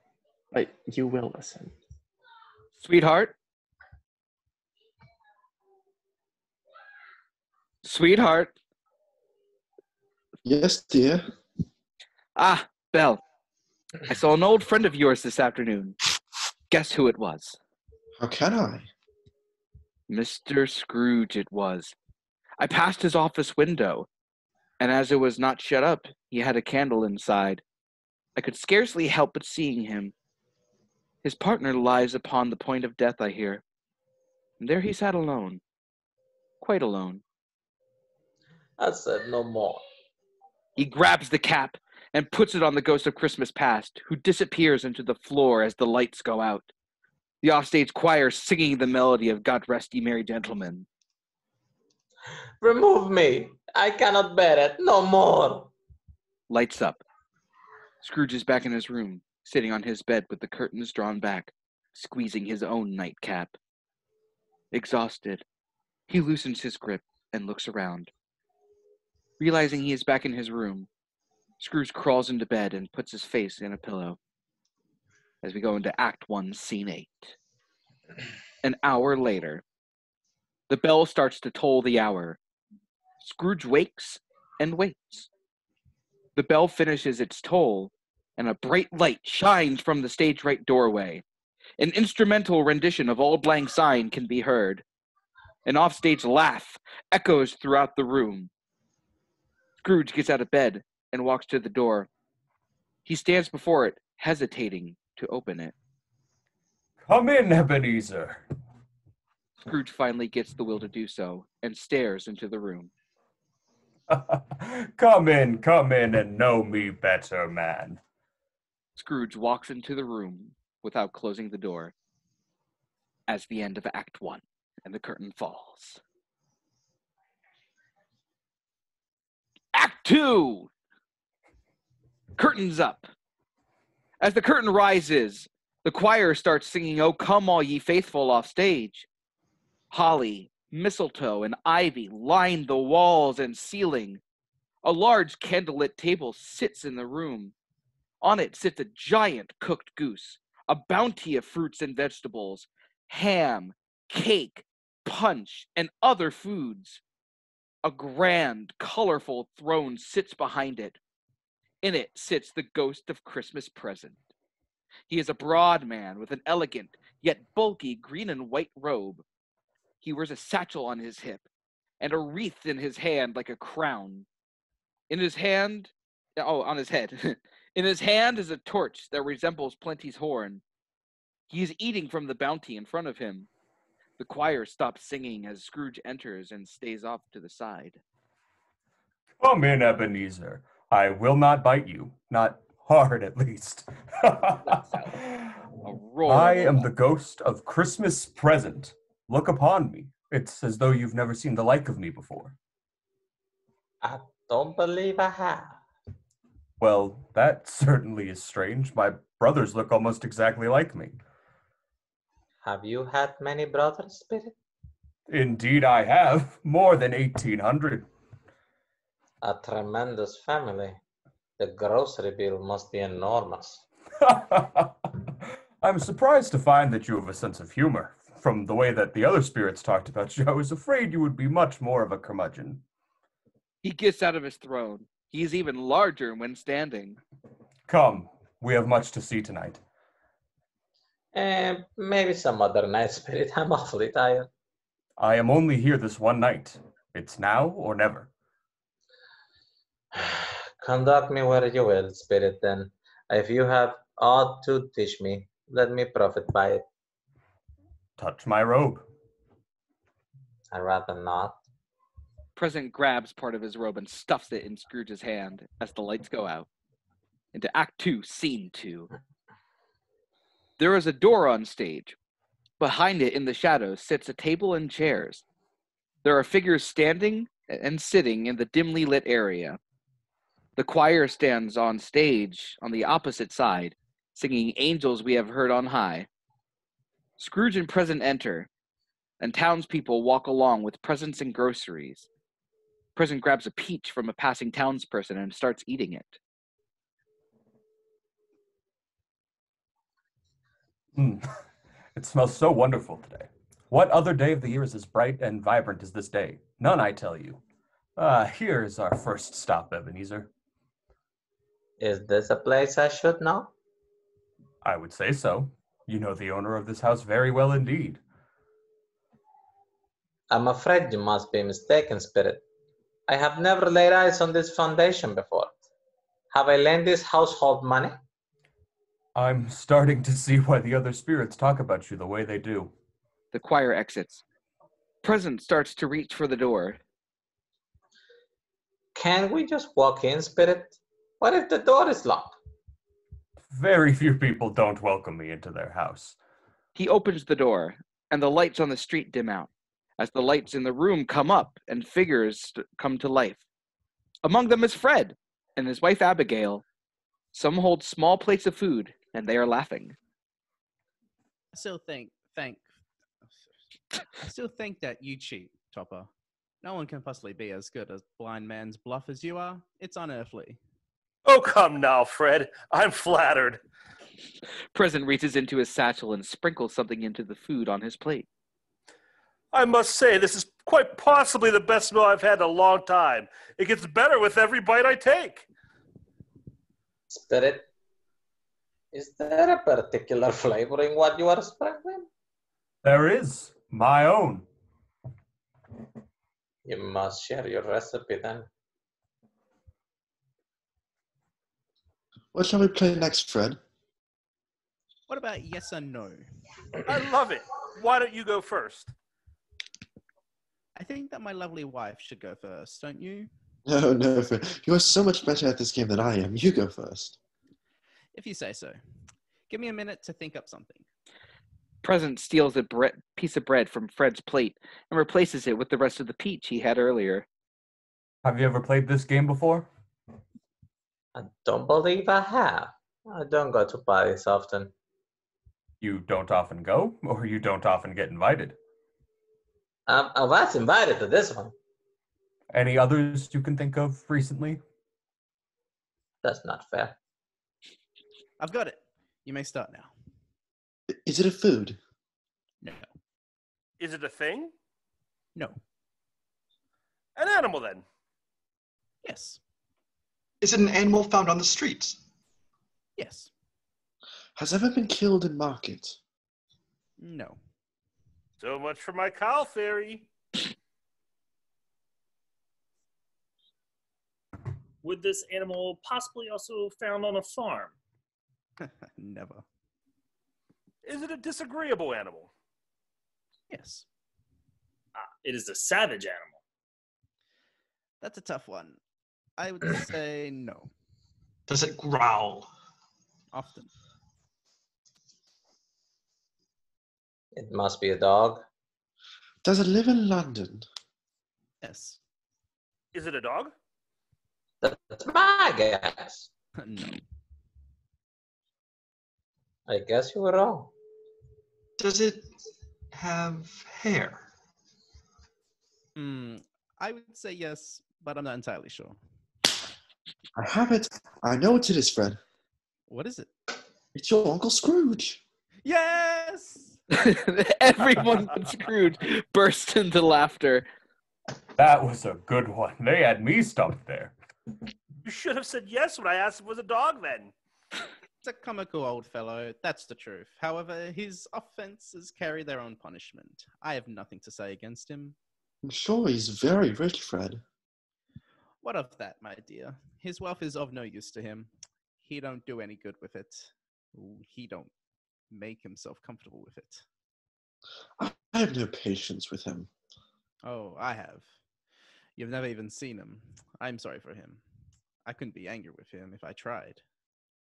But you will listen. Sweetheart? Sweetheart? Yes, dear. Ah, Belle. I saw an old friend of yours this afternoon. Guess who it was? How can I? Mr. Scrooge it was. I passed his office window, and as it was not shut up, he had a candle inside. I could scarcely help but seeing him. His partner lies upon the point of death, I hear. And there he sat alone. Quite alone. I said no more. He grabs the cap and puts it on the ghost of Christmas past, who disappears into the floor as the lights go out. The offstage choir singing the melody of God Rest Ye Merry Gentlemen. Remove me. I cannot bear it. No more. Lights up. Scrooge is back in his room, sitting on his bed with the curtains drawn back, squeezing his own nightcap. Exhausted, he loosens his grip and looks around. Realizing he is back in his room, Scrooge crawls into bed and puts his face in a pillow. As we go into Act 1, Scene 8. An hour later, the bell starts to toll the hour. Scrooge wakes and waits. The bell finishes its toll, and a bright light shines from the stage right doorway. An instrumental rendition of Auld Lang Syne can be heard. An offstage laugh echoes throughout the room. Scrooge gets out of bed and walks to the door. He stands before it, hesitating to open it. Come in, Ebenezer. Scrooge finally gets the will to do so and stares into the room. Come in, and know me better, man. Scrooge walks into the room without closing the door. As the end of Act 1, and the curtain falls. Act 2! Curtains up. As the curtain rises, the choir starts singing "O Come All Ye Faithful" off stage. Holly, mistletoe, and ivy line the walls and ceiling. A large candlelit table sits in the room. On it sits a giant cooked goose, a bounty of fruits and vegetables, ham, cake, punch, and other foods. A grand, colorful throne sits behind it. In it sits the ghost of Christmas Present. He is a broad man with an elegant, yet bulky green and white robe. He wears a satchel on his hip and a wreath in his hand like a crown. On his head. In his hand is a torch that resembles Plenty's horn. He is eating from the bounty in front of him. The choir stops singing as Scrooge enters and stays off to the side. Come in, Ebenezer. I will not bite you. Not hard, at least. I am the ghost of Christmas Present. Look upon me. It's as though you've never seen the like of me before. I don't believe I have. Well, that certainly is strange. My brothers look almost exactly like me. Have you had many brothers, Spirit? Indeed I have. More than 1,800. A tremendous family. The grocery bill must be enormous. I'm surprised to find that you have a sense of humor. From the way that the other spirits talked about you, I was afraid you would be much more of a curmudgeon. He gets out of his throne. He is even larger when standing. Come, we have much to see tonight. And maybe some other night, Spirit. I'm awfully tired. I am only here this one night. It's now or never. Conduct me where you will, spirit, then. If you have aught to teach me, let me profit by it. Touch my robe. I'd rather not. President grabs part of his robe and stuffs it in Scrooge's hand as the lights go out. Into Act 2, Scene 2. There is a door on stage. Behind it, in the shadows, sits a table and chairs. There are figures standing and sitting in the dimly lit area. The choir stands on stage on the opposite side, singing Angels We Have Heard on High. Scrooge and Present enter, and townspeople walk along with presents and groceries. Present grabs a peach from a passing townsperson and starts eating it. It smells so wonderful today. What other day of the year is as bright and vibrant as this day? None, I tell you. Here is our first stop, Ebenezer. Is this a place I should know? I would say so. You know the owner of this house very well indeed. I'm afraid you must be mistaken, spirit. I have never laid eyes on this foundation before. Have I lent this household money? I'm starting to see why the other spirits talk about you the way they do. The choir exits. Present starts to reach for the door. Can we just walk in, spirit? What if the door is locked? Very few people don't welcome me into their house. He opens the door, and the lights on the street dim out, as the lights in the room come up and figures come to life. Among them is Fred and his wife Abigail. Some hold small plates of food, and they are laughing. I still think that you cheat, Topper. No one can possibly be as good as blind man's bluff as you are. It's unearthly. Oh, come now, Fred. I'm flattered. Present reaches into his satchel and sprinkles something into the food on his plate. I must say, this is quite possibly the best meal I've had in a long time. It gets better with every bite I take. Spirit, is there a particular flavor in what you are sprinkling? There is. My own. You must share your recipe then. What shall we play next, Fred? What about yes or no? I love it. Why don't you go first? I think that my lovely wife should go first, don't you? No, no, Fred. You are so much better at this game than I am. You go first. If you say so. Give me a minute to think up something. Present steals a piece of bread from Fred's plate and replaces it with the rest of the peach he had earlier. Have you ever played this game before? I don't believe I have. I don't go to parties often. You don't often go, or you don't often get invited? I was invited to this one. Any others you can think of recently? That's not fair. I've got it. You may start now. Is it a food? No. Is it a thing? No. An animal, then? Yes. Is it an animal found on the streets? Yes. Has ever been killed in market? No. So much for my cow theory. Would this animal possibly also found on a farm? Never. Is it a disagreeable animal? Yes. It is a savage animal. That's a tough one. I would say no. Does it growl? Often. It must be a dog. Does it live in London? Yes. Is it a dog? That's my guess. No. I guess you were wrong. Does it have hair? I would say yes, but I'm not entirely sure. I have it. I know what it is, Fred. What is it? It's your Uncle Scrooge. Yes! Everyone but Scrooge burst into laughter. That was a good one. They had me stumped there. You should have said yes when I asked if it was a dog, then. It's a comical old fellow, that's the truth. However, his offenses carry their own punishment. I have nothing to say against him. I'm sure he's very rich, Fred. What of that, my dear? His wealth is of no use to him. He don't do any good with it. He don't make himself comfortable with it. I have no patience with him. Oh, I have. You've never even seen him. I'm sorry for him. I couldn't be angry with him if I tried.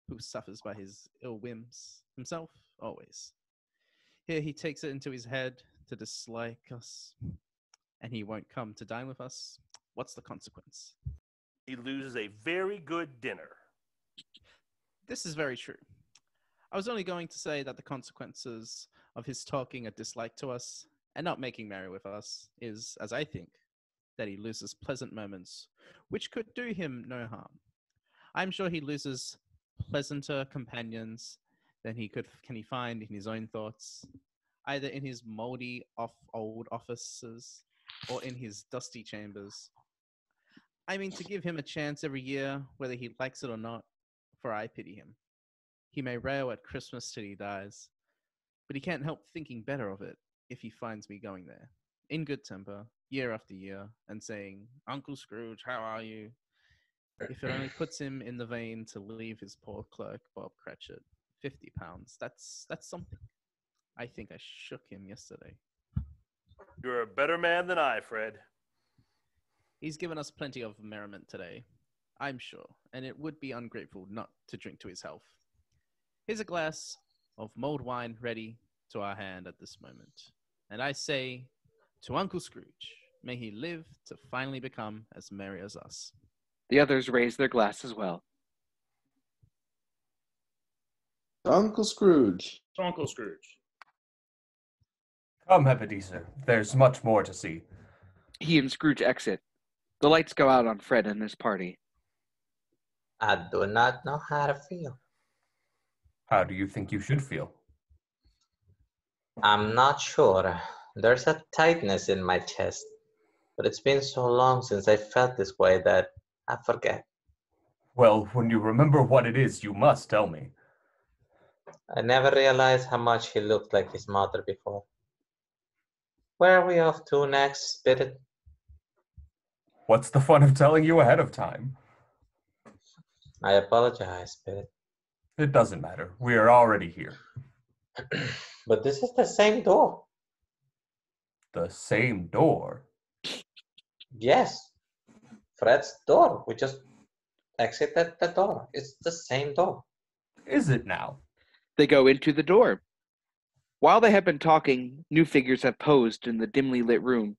Who suffers by his ill whims? Himself? Always. Here he takes it into his head to dislike us, and he won't come to dine with us. What's the consequence? He loses a very good dinner. This is very true. I was only going to say that the consequences of his talking a dislike to us and not making merry with us is, as I think, that he loses pleasant moments which could do him no harm. I'm sure he loses pleasanter companions than can he find in his own thoughts, either in his moldy old offices or in his dusty chambers. I mean, to give him a chance every year, whether he likes it or not, for I pity him. He may rail at Christmas till he dies, but he can't help thinking better of it if he finds me going there, in good temper, year after year, and saying, "Uncle Scrooge, how are you?" If it only puts him in the vein to leave his poor clerk, Bob Cratchit, £50. That's something. I think I shook him yesterday. You're a better man than I, Fred. He's given us plenty of merriment today, I'm sure, and it would be ungrateful not to drink to his health. Here's a glass of mulled wine ready to our hand at this moment. And I say, to Uncle Scrooge, may he live to finally become as merry as us. The others raise their glass as well. Uncle Scrooge. Uncle Scrooge. Come, Ebenezer. There's much more to see. He and Scrooge exit. The lights go out on Fred and his party. I do not know how to feel. How do you think you should feel? I'm not sure. There's a tightness in my chest, but it's been so long since I felt this way that I forget. Well, when you remember what it is, you must tell me. I never realized how much he looked like his mother before. Where are we off to next, Spirit? What's the fun of telling you ahead of time? I apologize, Spirit. It doesn't matter. We are already here. But this is the same door. The same door? Yes. Fred's door. We just exited the door. It's the same door. Is it now? They go into the door. While they have been talking, new figures have posed in the dimly lit room.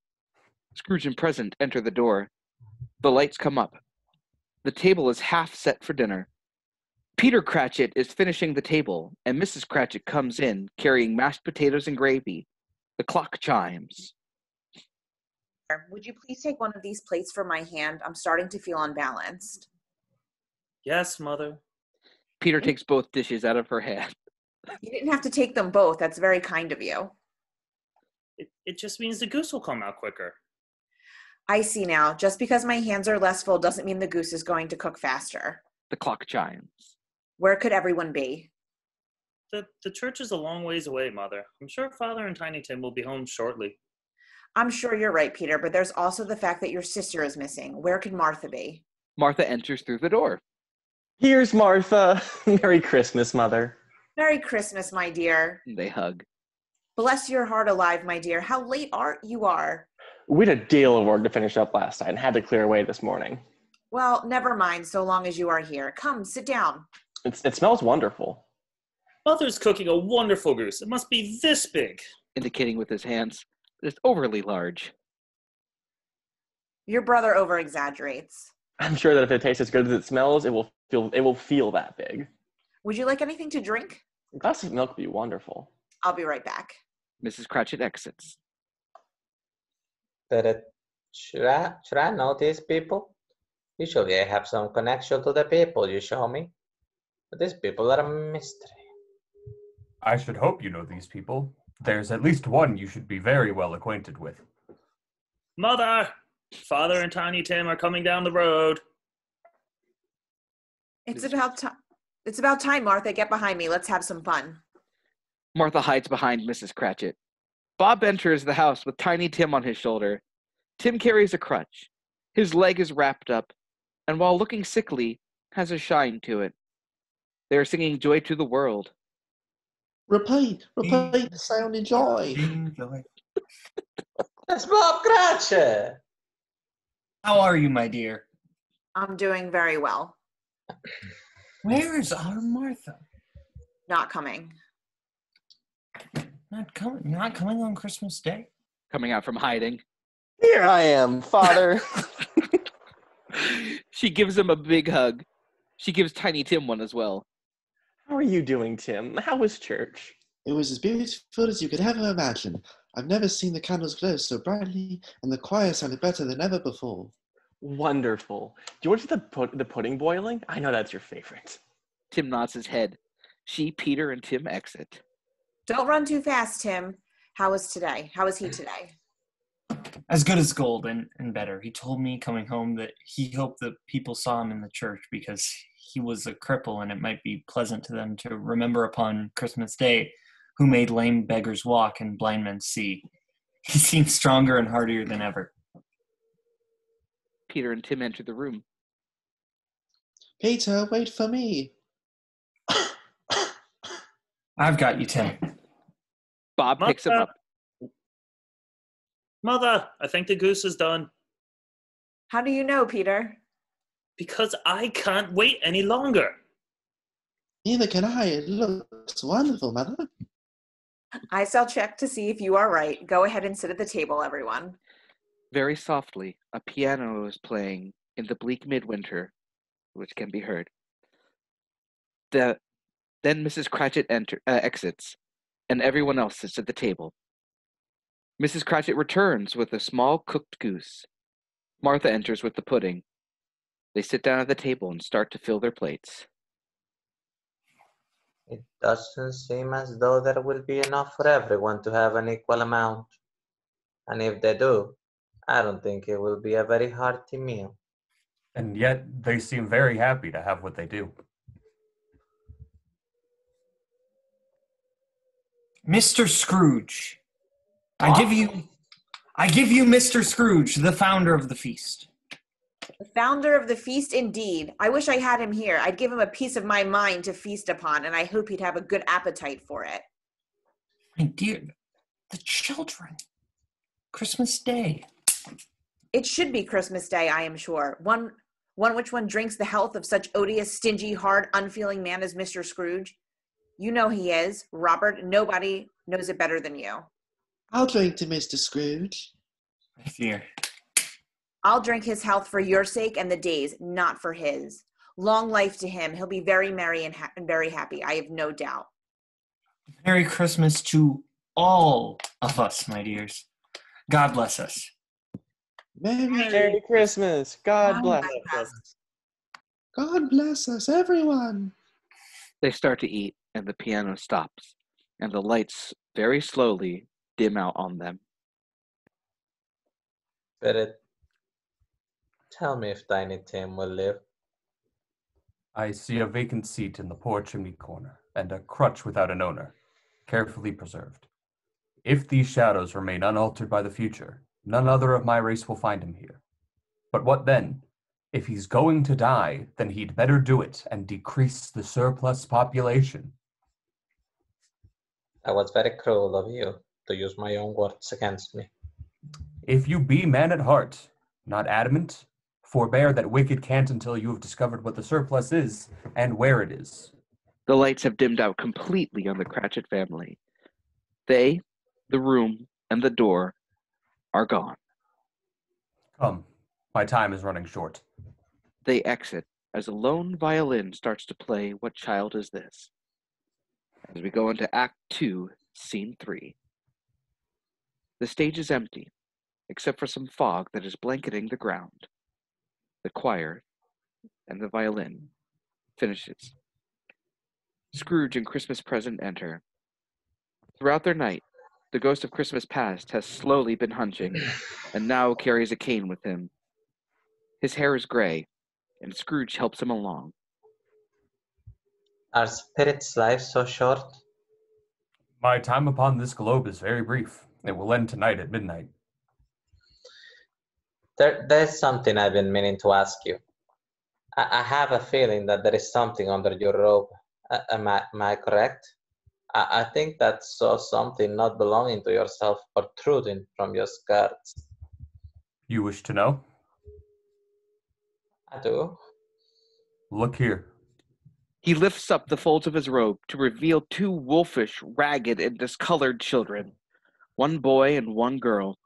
Scrooge and Present enter the door. The lights come up. The table is half set for dinner. Peter Cratchit is finishing the table, and Mrs. Cratchit comes in, carrying mashed potatoes and gravy. The clock chimes. Would you please take one of these plates from my hand? I'm starting to feel unbalanced. Yes, Mother. Peter takes both dishes out of her hand. You didn't have to take them both. That's very kind of you. It just means the goose will come out quicker. I see now. Just because my hands are less full doesn't mean the goose is going to cook faster. The clock chimes. Where could everyone be? The church is a long ways away, Mother. I'm sure Father and Tiny Tim will be home shortly. I'm sure you're right, Peter, but there's also the fact that your sister is missing. Where could Martha be? Martha enters through the door. Here's Martha. Merry Christmas, Mother. Merry Christmas, my dear. They hug. Bless your heart alive, my dear. How late you are. We had a deal of work to finish up last night and had to clear away this morning. Well, never mind, so long as you are here. Come, sit down. It smells wonderful. Mother's cooking a wonderful goose. It must be this big. Indicating with his hands. It's overly large. Your brother over-exaggerates. I'm sure that if it tastes as good as it smells, it will feel that big. Would you like anything to drink? A glass of milk would be wonderful. I'll be right back. Mrs. Cratchit exits. Should I know these people? Usually I have some connection to the people you show me. But these people are a mystery. I should hope you know these people. There's at least one you should be very well acquainted with. Mother! Father and Tiny Tim are coming down the road. It's about time, Martha. Get behind me. Let's have some fun. Martha hides behind Mrs. Cratchit. Bob enters the house with Tiny Tim on his shoulder. Tim carries a crutch. His leg is wrapped up, and while looking sickly, has a shine to it. They are singing Joy to the World. Repeat the sound in joy. That's Bob Cratchit. How are you, my dear? I'm doing very well. Where is our Martha? Not coming. Not coming on Christmas Day? Coming out from hiding. Here I am, Father. She gives him a big hug. She gives Tiny Tim one as well. How are you doing, Tim? How was church? It was as beautiful as you could ever imagine. I've never seen the candles glow so brightly, and the choir sounded better than ever before. Wonderful. Do you want to see the pudding boiling? I know that's your favorite. Tim nods his head. She, Peter, and Tim exit. Don't run too fast, Tim. How was today? How was he today? As good as gold and better. He told me coming home that he hoped that people saw him in the church because he was a cripple and it might be pleasant to them to remember upon Christmas Day who made lame beggars walk and blind men see. He seemed stronger and heartier than ever. Peter and Tim enter the room. Peter, wait for me. I've got you, Tim. Bob picks him up. Mother, I think the goose is done. How do you know, Peter? Because I can't wait any longer. Neither can I. It looks wonderful, Mother. I shall check to see if you are right. Go ahead and sit at the table, everyone. Very softly, a piano is playing in the bleak midwinter, which can be heard. Then Mrs. Cratchit exits, and everyone else sits at the table. Mrs. Cratchit returns with a small cooked goose. Martha enters with the pudding. They sit down at the table and start to fill their plates. It doesn't seem as though there will be enough for everyone to have an equal amount. And if they do, I don't think it will be a very hearty meal. And yet they seem very happy to have what they do. Mr. Scrooge. I give you Mr. Scrooge, the founder of the feast. The founder of the feast, indeed. I wish I had him here. I'd give him a piece of my mind to feast upon, and I hope he'd have a good appetite for it. My dear, the children. Christmas Day. It should be Christmas Day, I am sure. One which one drinks the health of such odious, stingy, hard, unfeeling man as Mr. Scrooge. You know he is, Robert. Nobody knows it better than you. I'll drink to Mr. Scrooge. My dear. I'll drink his health for your sake and the day's, not for his. Long life to him. He'll be very merry and very happy, I have no doubt. Merry Christmas to all of us, my dears. God bless us. Merry Christmas. God bless us. God bless us, everyone. They start to eat, and the piano stops, and the lights very slowly dim out on them. Spirit, tell me if Tiny Tim will live. I see a vacant seat in the poor chimney corner, and a crutch without an owner, carefully preserved. If these shadows remain unaltered by the future, none other of my race will find him here. But what then? If he's going to die, then he'd better do it and decrease the surplus population. That was very cruel of you to use my own words against me. If you be man at heart, not adamant, forbear that wicked can't until you have discovered what the surplus is and where it is. The lights have dimmed out completely on the Cratchit family. They, the room, and the door are gone. Come, my time is running short. They exit as a lone violin starts to play What Child Is This? As we go into Act 2, Scene 3. The stage is empty, except for some fog that is blanketing the ground. The choir and the violin finishes. Scrooge and Christmas Present enter. Throughout their night, the ghost of Christmas past has slowly been hunching, and now carries a cane with him. His hair is gray, and Scrooge helps him along. Are spirits' lives so short? My time upon this globe is very brief. It will end tonight at midnight. There's something I've been meaning to ask you. I have a feeling that there is something under your robe. Am I correct? I think that saw something not belonging to yourself protruding from your skirts. You wish to know? I do. Look here. He lifts up the folds of his robe to reveal two wolfish, ragged, and discolored children, one boy and one girl.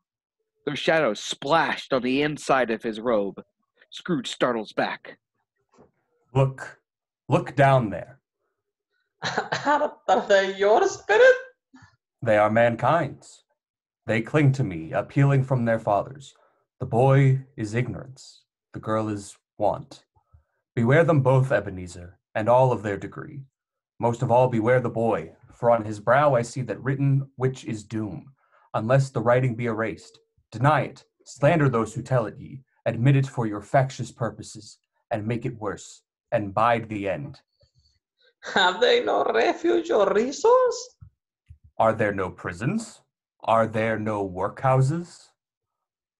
Their shadows splashed on the inside of his robe. Scrooge startles back. Look. Look down there. Are they your spirit? They are mankind's. They cling to me, appealing from their fathers. The boy is ignorance. The girl is want. Beware them both, Ebenezer, and all of their degree. Most of all, beware the boy, for on his brow I see that written which is doom, unless the writing be erased. Deny it, slander those who tell it ye, admit it for your factious purposes, and make it worse, and bide the end. Have they no refuge or resource? Are there no prisons? Are there no workhouses?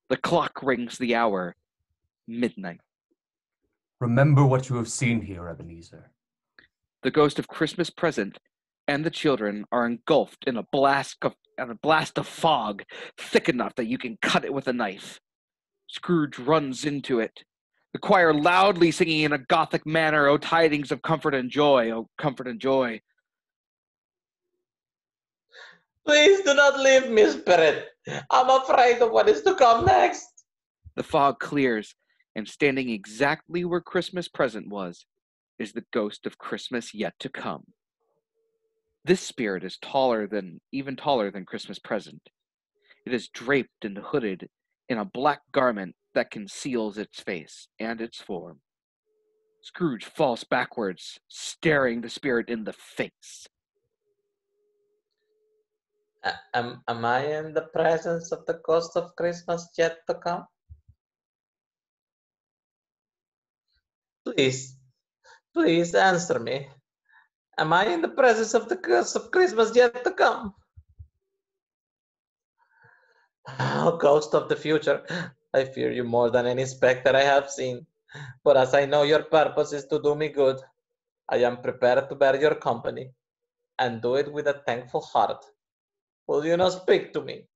The clock rings the hour. Midnight. Remember what you have seen here, Ebenezer. The ghost of Christmas present and the children are engulfed in a blast of fog, thick enough that you can cut it with a knife. Scrooge runs into it, the choir loudly singing in a Gothic manner, "O tidings of comfort and joy, O comfort and joy." Please do not leave me, spirit. I'm afraid of what is to come next. The fog clears, and standing exactly where Christmas present was, is the ghost of Christmas yet to come. This spirit is even taller than Christmas present. It is draped and hooded in a black garment that conceals its face and its form. Scrooge falls backwards, staring the spirit in the face. Am I in the presence of the ghost of Christmas yet to come? Please answer me. Am I in the presence of the ghost of Christmas yet to come? Oh, ghost of the future, I fear you more than any specter I have seen. But as I know your purpose is to do me good, I am prepared to bear your company and do it with a thankful heart. Will you not speak to me?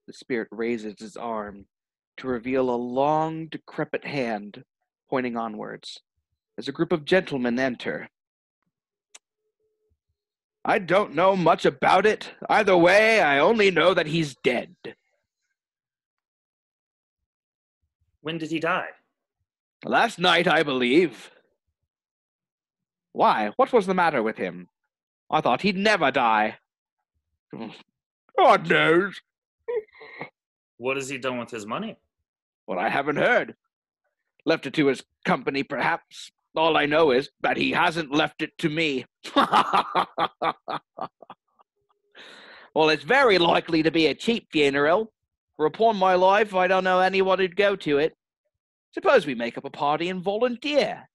The spirit raises his arm to reveal a long, decrepit hand pointing onwards as a group of gentlemen enter. "I don't know much about it. Either way, I only know that he's dead." When did he die? "Last night, I believe." "Why? What was the matter with him? I thought he'd never die." "God knows." What has he done with his money? "Well, I haven't heard. Left it to his company, perhaps. All I know is that he hasn't left it to me." "Well, it's very likely to be a cheap funeral, for upon my life I don't know anyone who'd go to it. Suppose we make up a party and volunteer."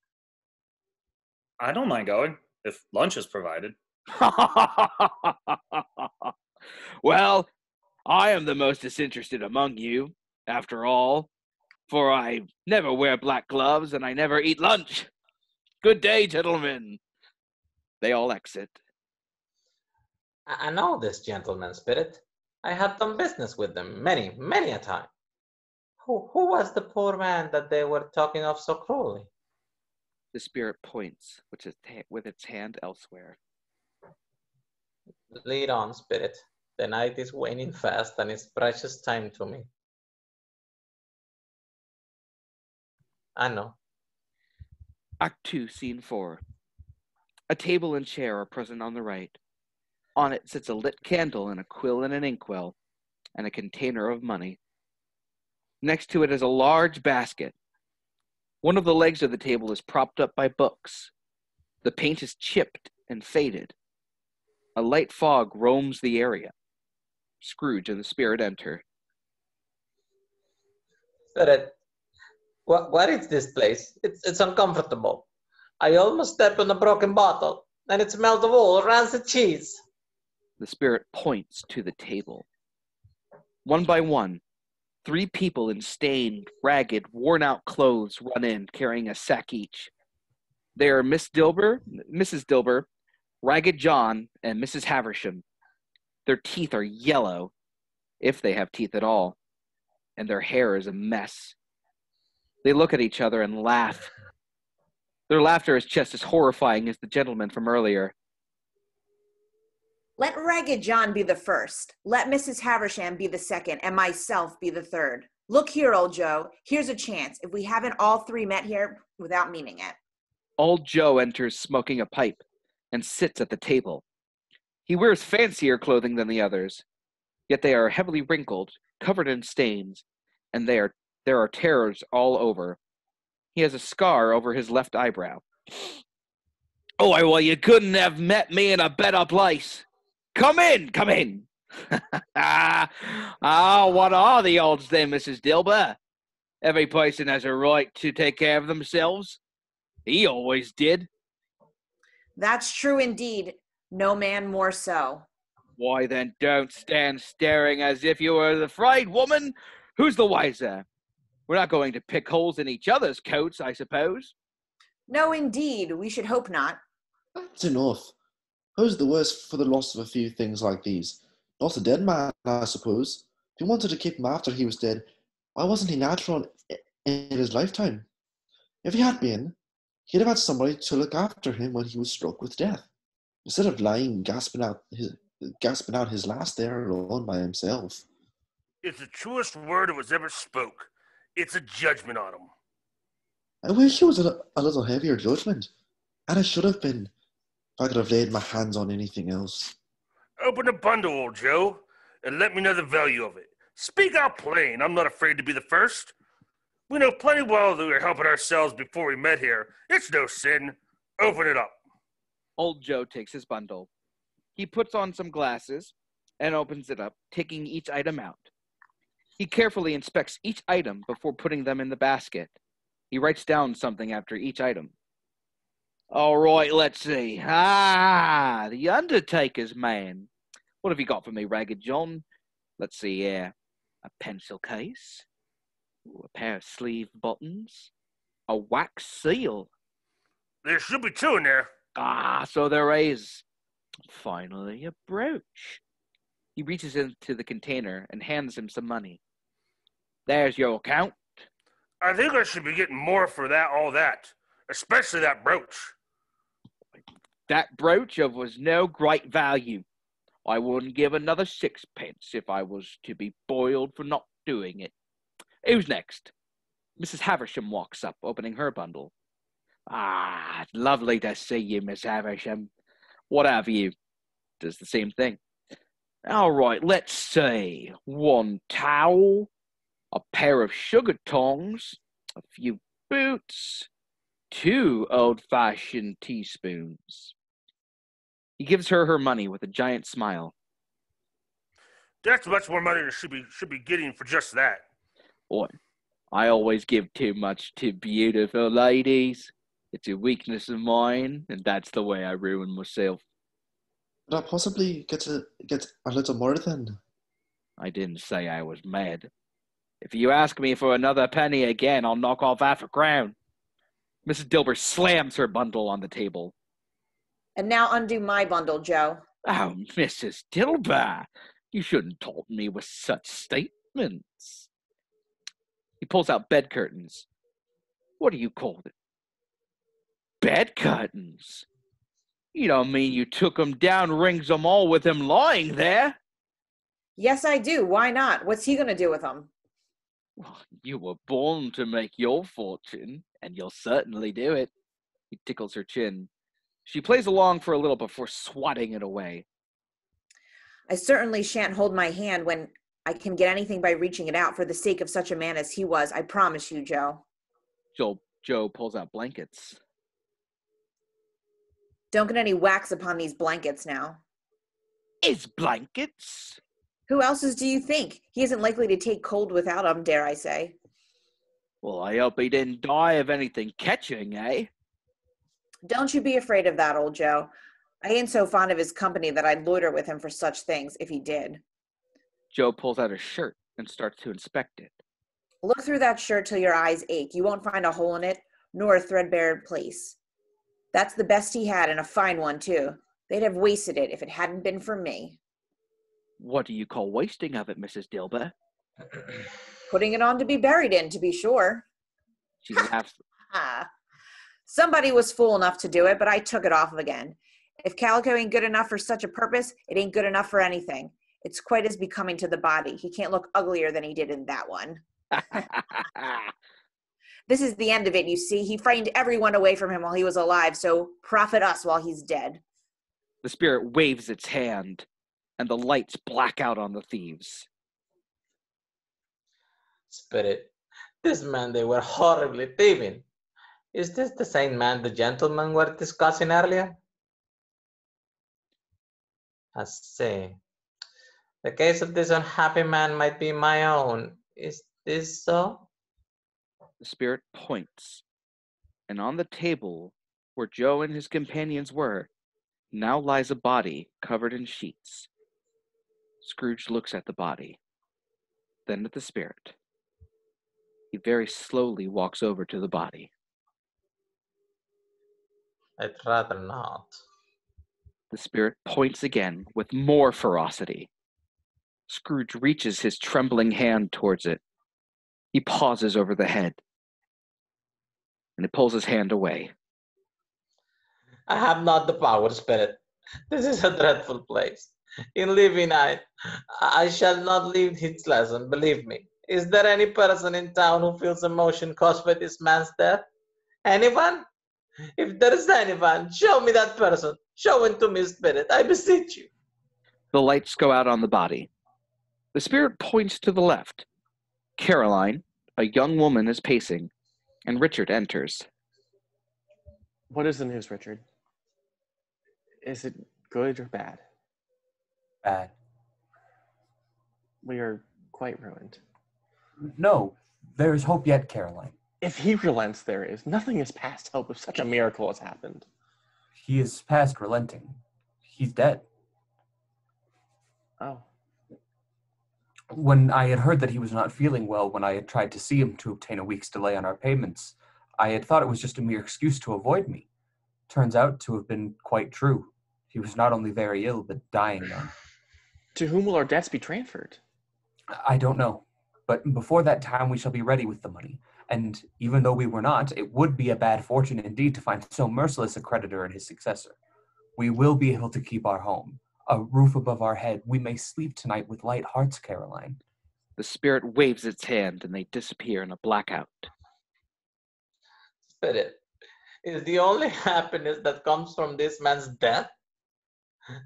I don't mind going, if lunch is provided. "Well, I am the most disinterested among you, after all, for I never wear black gloves and I never eat lunch. Good day, gentlemen." They all exit. I know this gentleman, spirit. I have done business with them many a time. Who was the poor man that they were talking of so cruelly? The spirit points with its hand elsewhere. Lead on, spirit. The night is waning fast and it's precious time to me. I know. Act 2, Scene 4. A table and chair are present on the right. On it sits a lit candle and a quill and an inkwell, and a container of money. Next to it is a large basket. One of the legs of the table is propped up by books. The paint is chipped and faded. A light fog roams the area. Scrooge and the spirit enter. Spirit, what is this place? It's uncomfortable. I almost stepped on a broken bottle, and it smelled of old rancid cheese. The spirit points to the table. One by one, 3 people in stained, ragged, worn-out clothes run in, carrying a sack each. They are Mrs. Dilber, Ragged John, and Mrs. Haversham. Their teeth are yellow, if they have teeth at all, and their hair is a mess. They look at each other and laugh. Their laughter is just as horrifying as the gentleman from earlier. Let Ragged John be the first. Let Mrs. Haversham be the second, and myself be the third. Look here, old Joe. Here's a chance, if we haven't all 3 met here without meaning it. Old Joe enters smoking a pipe and sits at the table. He wears fancier clothing than the others, yet they are heavily wrinkled, covered in stains, and there are tears all over. He has a scar over his left eyebrow. Oh, well, you couldn't have met me in a better place. Come in, come in. What are the odds then, Mrs. Dilber? Every person has a right to take care of themselves. He always did. That's true indeed. No man more so. Why then don't stand staring as if you were afraid, woman? Who's the wiser? We're not going to pick holes in each other's coats, I suppose. No, indeed. We should hope not. That's enough. Who's the worse for the loss of a few things like these? Not the dead man, I suppose. If you wanted to keep him after he was dead, why wasn't he natural in his lifetime? If he had been, he'd have had somebody to look after him when he was struck with death, instead of lying gasping out his last there alone by himself. It's the truest word that was ever spoke. It's a judgment on him. I wish it was a little heavier judgment, and it should have been, if I could have laid my hands on anything else. Open the bundle, old Joe, and let me know the value of it. Speak out plain. I'm not afraid to be the first. We know plenty well that we were helping ourselves before we met here. It's no sin. Open it up. Old Joe takes his bundle. He puts on some glasses and opens it up, taking each item out. He carefully inspects each item before putting them in the basket. He writes down something after each item. All right, let's see. The Undertaker's man. What have you got for me, Ragged John? Let's see here. A pencil case. Ooh, a pair of sleeve buttons. A wax seal. There should be 2 in there. So there is. Finally, a brooch. He reaches into the container and hands him some money. There's your account. I think I should be getting more for all that, especially that brooch. That brooch was no great value. I wouldn't give another 6pence if I was to be boiled for not doing it. Who's next? Mrs. Haversham walks up, opening her bundle. It's lovely to see you, Miss Haversham. What have you? Does the same thing. All right, let's see. 1 towel, a pair of sugar tongs, a few boots, 2 old-fashioned teaspoons. He gives her money with a giant smile. That's much more money than should be getting for just that. Boy, I always give too much to beautiful ladies. It's a weakness of mine, and that's the way I ruin myself. Could I possibly get a little more then? I didn't say I was mad. If you ask me for another penny again, I'll knock off half a crown. Mrs. Dilber slams her bundle on the table. And now undo my bundle, Joe. Oh, Mrs. Dilber, you shouldn't taunt me with such statements. He pulls out bed curtains. What do you call it? Bed curtains? You don't mean you took them down, rings them all with him lying there? Yes, I do. Why not? What's he going to do with them? Well, you were born to make your fortune, and you'll certainly do it. He tickles her chin. She plays along for a little before swatting it away. I certainly shan't hold my hand when I can get anything by reaching it out for the sake of such a man as he was. I promise you, Joe. Joe pulls out blankets. Don't get any wax upon these blankets now. His blankets? Who else's do you think? He isn't likely to take cold without them, dare I say. Well, I hope he didn't die of anything catching, eh? Don't you be afraid of that, old Joe. I ain't so fond of his company that I'd loiter with him for such things, if he did. Joe pulls out a shirt and starts to inspect it. Look through that shirt till your eyes ache. You won't find a hole in it, nor a threadbare place. That's the best he had, and a fine one, too. They'd have wasted it if it hadn't been for me. What do you call wasting of it, Mrs. Dilba? Putting it on to be buried in, to be sure. She laughs. Somebody was fool enough to do it, but I took it off again. If calico ain't good enough for such a purpose, it ain't good enough for anything. It's quite as becoming to the body. He can't look uglier than he did in that one. This is the end of it, you see. He frightened everyone away from him while he was alive, so profit us while he's dead. The spirit waves its hand, and the lights black out on the thieves. Spirit, this man they were horribly thieving. Is this the same man the gentlemen were discussing earlier? I see. The case of this unhappy man might be my own. Is this so? The spirit points, and on the table where Joe and his companions were, now lies a body covered in sheets. Scrooge looks at the body, then at the spirit. He very slowly walks over to the body. I'd rather not. The spirit points again with more ferocity. Scrooge reaches his trembling hand towards it. He pauses over the head, and he pulls his hand away. I have not the power, Spirit. This is a dreadful place. In living I shall not leave its lesson, believe me. Is there any person in town who feels emotion caused by this man's death? Anyone? If there is anyone, show me that person. Show him to me, Spirit. I beseech you. The lights go out on the body. The spirit points to the left. Caroline, a young woman, is pacing, and Richard enters. What is the news, Richard? Is it good or bad? Bad. We are quite ruined. No, there is hope yet, Caroline. If he relents, there is. Nothing is past hope if such a miracle has happened. He is past relenting. He's dead. Oh. When I had heard that he was not feeling well when I had tried to see him to obtain a week's delay on our payments, I had thought it was just a mere excuse to avoid me. Turns out to have been quite true. He was not only very ill, but dying young. To whom will our debts be transferred? I don't know. But before that time, we shall be ready with the money. And even though we were not, it would be a bad fortune indeed to find so merciless a creditor and his successor. We will be able to keep our home. A roof above our head. We may sleep tonight with light hearts, Caroline. The spirit waves its hand, and they disappear in a blackout. Spirit, is the only happiness that comes from this man's death?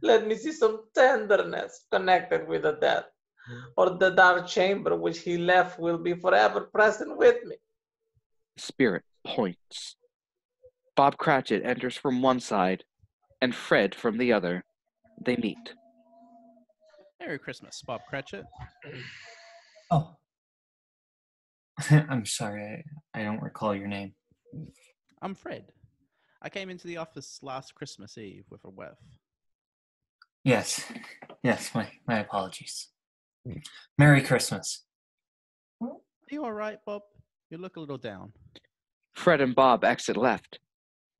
Let me see some tenderness connected with the death, or the dark chamber which he left will be forever present with me. The spirit points. Bob Cratchit enters from one side, and Fred from the other. They meet. Merry Christmas, Bob Cratchit. Oh. I'm sorry, I don't recall your name. I'm Fred. I came into the office last Christmas Eve with a whiff. Yes, my apologies. Merry Christmas. Are you all right, Bob? You look a little down. Fred and Bob exit left.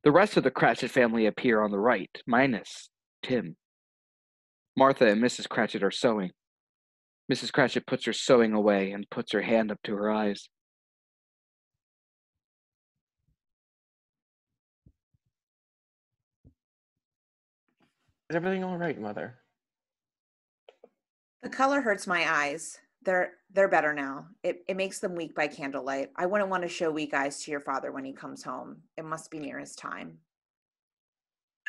The rest of the Cratchit family appear on the right, minus Tim. Martha and Mrs. Cratchit are sewing. Mrs. Cratchit puts her sewing away and puts her hand up to her eyes. Is everything all right, Mother? The color hurts my eyes. They're better now. It makes them weak by candlelight. I wouldn't want to show weak eyes to your father when he comes home. It must be near his time.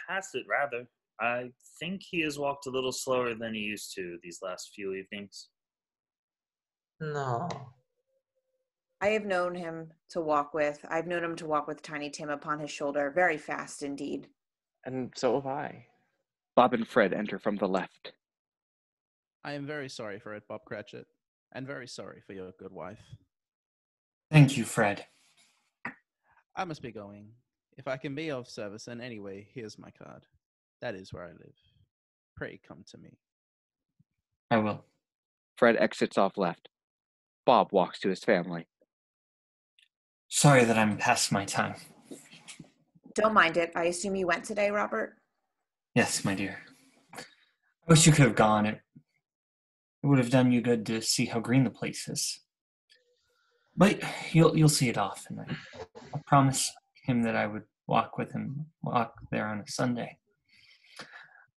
Past it, rather. I think he has walked a little slower than he used to these last few evenings. No. I have known him to walk with. I've known him to walk with Tiny Tim upon his shoulder, very fast indeed. And so have I. Bob and Fred enter from the left. I am very sorry for it, Bob Cratchit, and very sorry for your good wife. Thank you, Fred. I must be going. If I can be of service in any way, here's my card. That is where I live. Pray come to me. I will. Fred exits off left. Bob walks to his family. Sorry that I'm past my time. Don't mind it. I assume you went today, Robert? Yes, my dear. I wish you could have gone. It would have done you good to see how green the place is. But you'll see it off, and I promised him that I would walk there on a Sunday.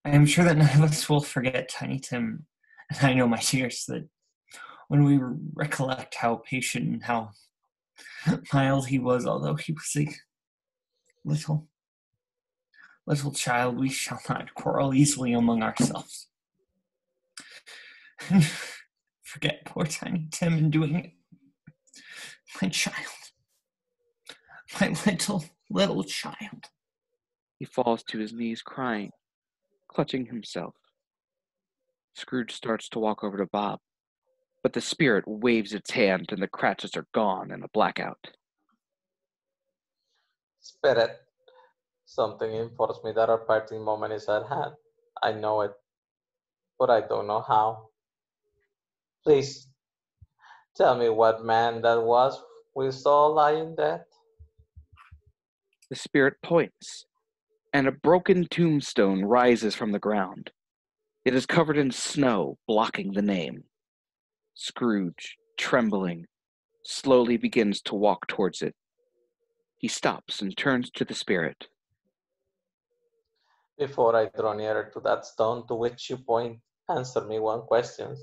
I am sure that none of us will forget Tiny Tim, and I know, my dears, that when we recollect how patient and how mild he was, although he was a little child, we shall not quarrel easily among ourselves. Forget poor Tiny Tim in doing it. My child. My little child. He falls to his knees crying, clutching himself. Scrooge starts to walk over to Bob, but the spirit waves its hand and the Cratchits are gone in a blackout. Spirit, something informs me that our parting moment is at hand. I know it, but I don't know how. Please, tell me what man that was we saw lying dead. The spirit points, and a broken tombstone rises from the ground. It is covered in snow, blocking the name. Scrooge, trembling, slowly begins to walk towards it. He stops and turns to the spirit. Before I draw nearer to that stone to which you point, answer me one question.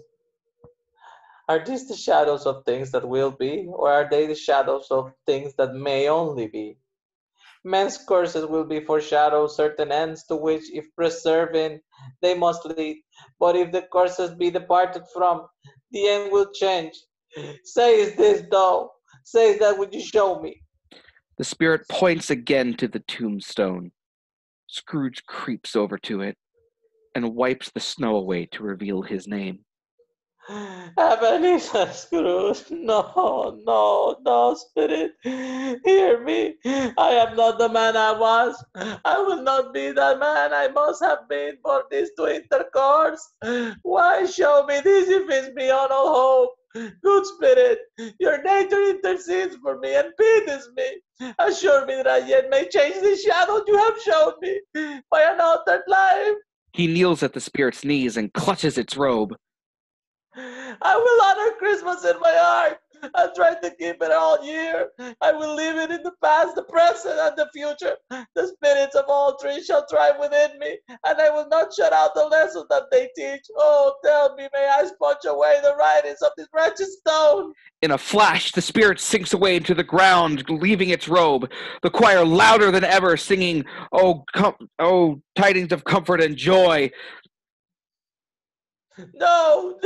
Are these the shadows of things that will be, or are they the shadows of things that may only be? Men's curses will be foreshadow certain ends to which, if persevering, they must lead. But if the curses be departed from, the end will change. Say is this thou? Say is that would you show me? The spirit points again to the tombstone. Scrooge creeps over to it and wipes the snow away to reveal his name. Ebenezer Scrooge, no, Spirit, hear me. I am not the man I was. I will not be the man I must have been for this to intercourse. Why show me this if it's beyond all hope? Good Spirit, your nature intercedes for me and pities me. Assure me that I yet may change the shadow you have shown me by an altered life. He kneels at the spirit's knees and clutches its robe. I will honor Christmas in my heart. I tried to keep it all year. I will leave it in the past, the present, and the future. The spirits of all three shall thrive within me, and I will not shut out the lessons that they teach. Oh, tell me, may I sponge away the writings of this wretched stone? In a flash, the spirit sinks away into the ground, leaving its robe. The choir, louder than ever, singing, "Oh, tidings of comfort and joy." No!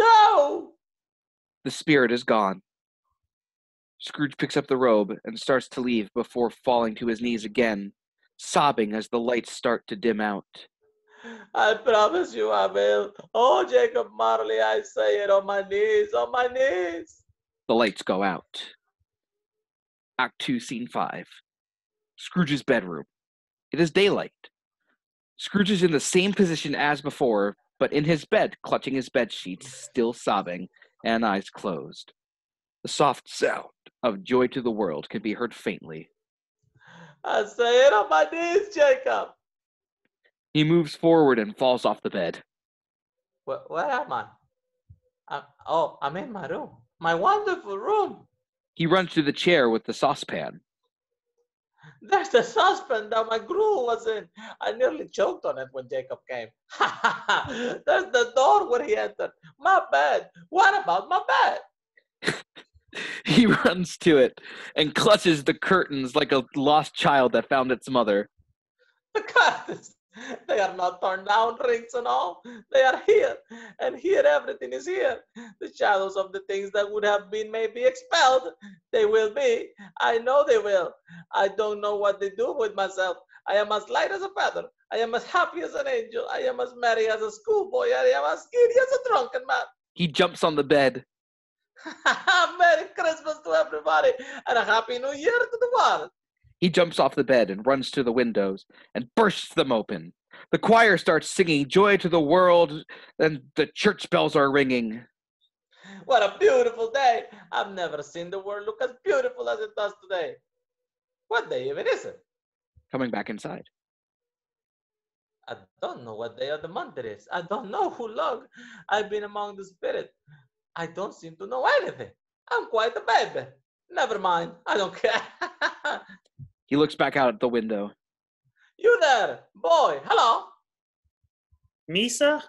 The spirit is gone. Scrooge picks up the robe and starts to leave before falling to his knees again, sobbing as the lights start to dim out. I promise you I will. Oh, Jacob Marley, I say it on my knees, on my knees. The lights go out. Act 2, Scene 5. Scrooge's bedroom. It is daylight. Scrooge is in the same position as before, but in his bed, clutching his bed sheets, still sobbing, and eyes closed. The soft sound of Joy to the World can be heard faintly. I say it on my knees, Jacob. He moves forward and falls off the bed. Where am I? I'm in my room. My wonderful room. He runs to the chair with the saucepan. There's the saucepan that my gruel was in. I nearly choked on it when Jacob came. There's the door where he entered. My bed. What about my bed? He runs to it and clutches the curtains like a lost child that found its mother. The curtains. They are not torn down, rings and all. They are here. And here everything is here. The shadows of the things that would have been may be expelled. They will be. I know they will. I don't know what they do with myself. I am as light as a feather. I am as happy as an angel. I am as merry as a schoolboy. I am as giddy as a drunken man. He jumps on the bed. Merry Christmas to everybody and a Happy New Year to the world. He jumps off the bed and runs to the windows and bursts them open. The choir starts singing Joy to the World, and the church bells are ringing. What a beautiful day. I've never seen the world look as beautiful as it does today. What day even is it? Coming back inside. I don't know what day of the month it is. I don't know who long I've been among the spirit. I don't seem to know anything. I'm quite a baby. Never mind. I don't care. He looks back out the window. You there, boy. Hello. Misa?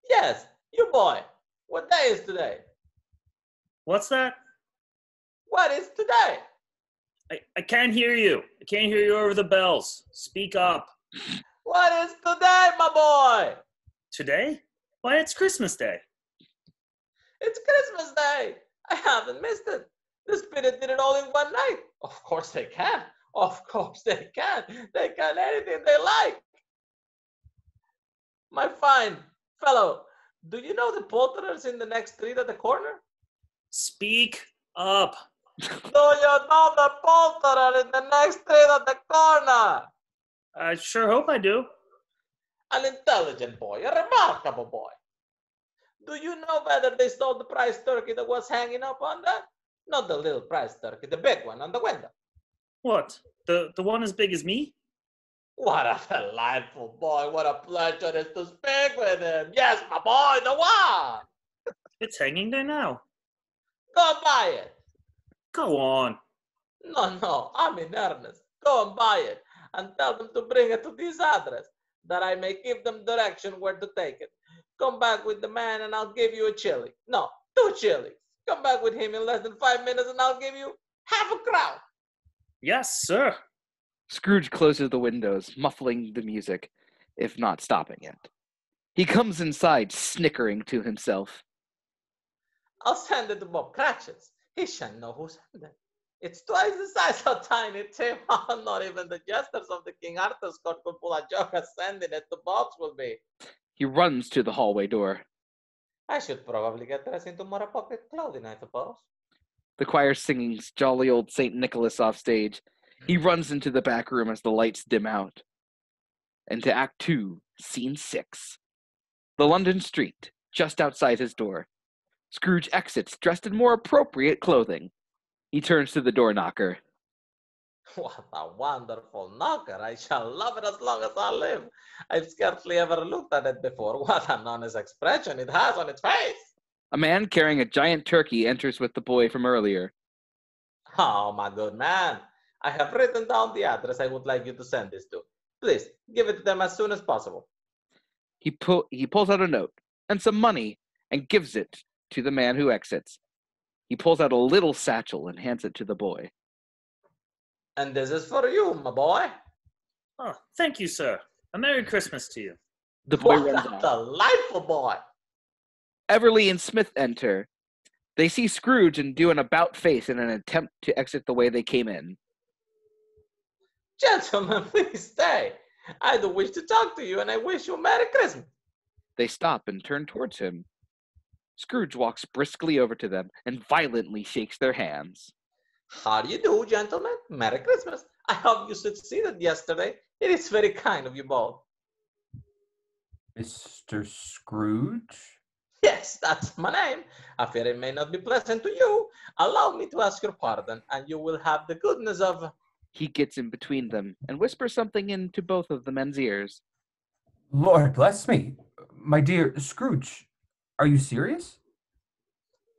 Yes, you boy. What day is today? What's that? What is today? I can't hear you. I can't hear you over the bells. Speak up. What is today, my boy? Today? Why, it's Christmas Day. It's Christmas Day. I haven't missed it. The spirit did it all in one night. Of course they can. Of course they can. They can anything they like. My fine fellow, do you know the poulterers in the next street at the corner? Speak up. Do you know the poulterer in the next street at the corner? I sure hope I do. An intelligent boy, a remarkable boy. Do you know whether they stole the prize turkey that was hanging up on that? Not the little prize turkey, the big one on the window. What? The one as big as me? What a delightful boy. What a pleasure it is to speak with him. Yes, my boy, the one. It's hanging there now. Go and buy it. Go on. No, I'm in earnest. Go and buy it and tell them to bring it to this address that I may give them direction where to take it. Come back with the man and I'll give you a chili. No, 2 chilies. Come back with him in less than 5 minutes and I'll give you half a crown. Yes, sir. Scrooge closes the windows, muffling the music, if not stopping it. He comes inside, snickering to himself. I'll send it to Bob Cratchit's. He shan't know who sent it. It's twice the size of Tiny Tim. Not even the jesters of the King Arthur's court could pull a joke as sending it to Bob's will be. He runs to the hallway door. I should probably get dressed into more appropriate clothing, I suppose. The choir singing Jolly Old St. Nicholas off stage. He runs into the back room as the lights dim out. Into Act 2, Scene 6. The London street, just outside his door. Scrooge exits, dressed in more appropriate clothing. He turns to the door knocker. What a wonderful knocker. I shall love it as long as I live. I've scarcely ever looked at it before. What an honest expression it has on its face. A man carrying a giant turkey enters with the boy from earlier. Oh, my good man. I have written down the address I would like you to send this to. Please, give it to them as soon as possible. He pulls out a note and some money and gives it to the man who exits. He pulls out a little satchel and hands it to the boy. And this is for you, my boy. Oh, thank you, sir. A Merry Christmas to you. The boy What runs a out. delightful boy. Everly and Smith enter. They see Scrooge and do an about face in an attempt to exit the way they came in. Gentlemen, please stay. I do wish to talk to you, and I wish you a Merry Christmas. They stop and turn towards him. Scrooge walks briskly over to them and violently shakes their hands. How do you do, gentlemen? Merry Christmas. I hope you succeeded yesterday. It is very kind of you both. Mr. Scrooge? Yes, that's my name. I fear it may not be pleasant to you. Allow me to ask your pardon, and you will have the goodness of... He gets in between them and whispers something into both of the men's ears. Lord bless me. My dear Scrooge, are you serious?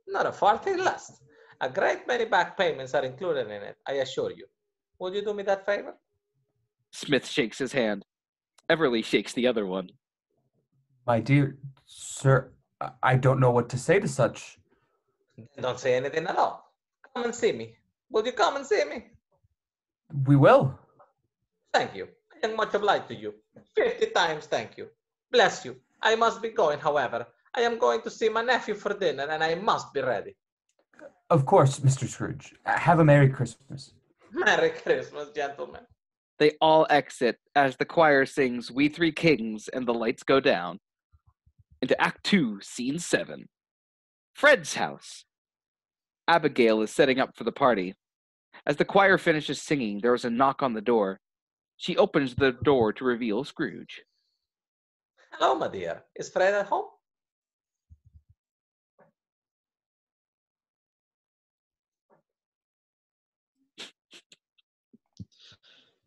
Not a farthing less. A great many back payments are included in it, I assure you. Would you do me that favor? Smith shakes his hand. Everly shakes the other one. My dear sir, I don't know what to say to such. Don't say anything at all. Come and see me. Will you come and see me? We will. Thank you. I am much obliged to you. 50 times thank you. Bless you. I must be going, however. I am going to see my nephew for dinner, and I must be ready. Of course, Mr. Scrooge. Have a Merry Christmas. Merry Christmas, gentlemen. They all exit as the choir sings We Three Kings and the lights go down. Into Act 2, Scene 7. Fred's house. Abigail is setting up for the party. As the choir finishes singing, there is a knock on the door. She opens the door to reveal Scrooge. Hello, my dear. Is Fred at home?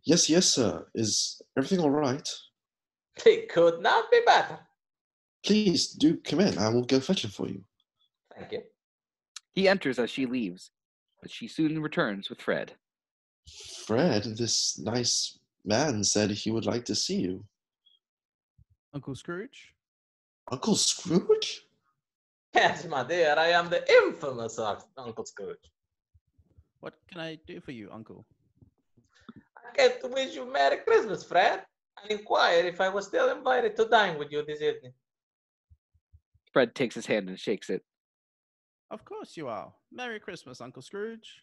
Yes, yes, sir. Is everything all right? It could not be better. Please do come in. I will go fetch it for you. Thank you. He enters as she leaves, but she soon returns with Fred. Fred, this nice man said he would like to see you. Uncle Scrooge? Uncle Scrooge? Yes, my dear, I am the infamous Uncle Scrooge. What can I do for you, Uncle? I came to wish you Merry Christmas, Fred, and inquire if I was still invited to dine with you this evening. Fred takes his hand and shakes it. Of course you are. Merry Christmas, Uncle Scrooge.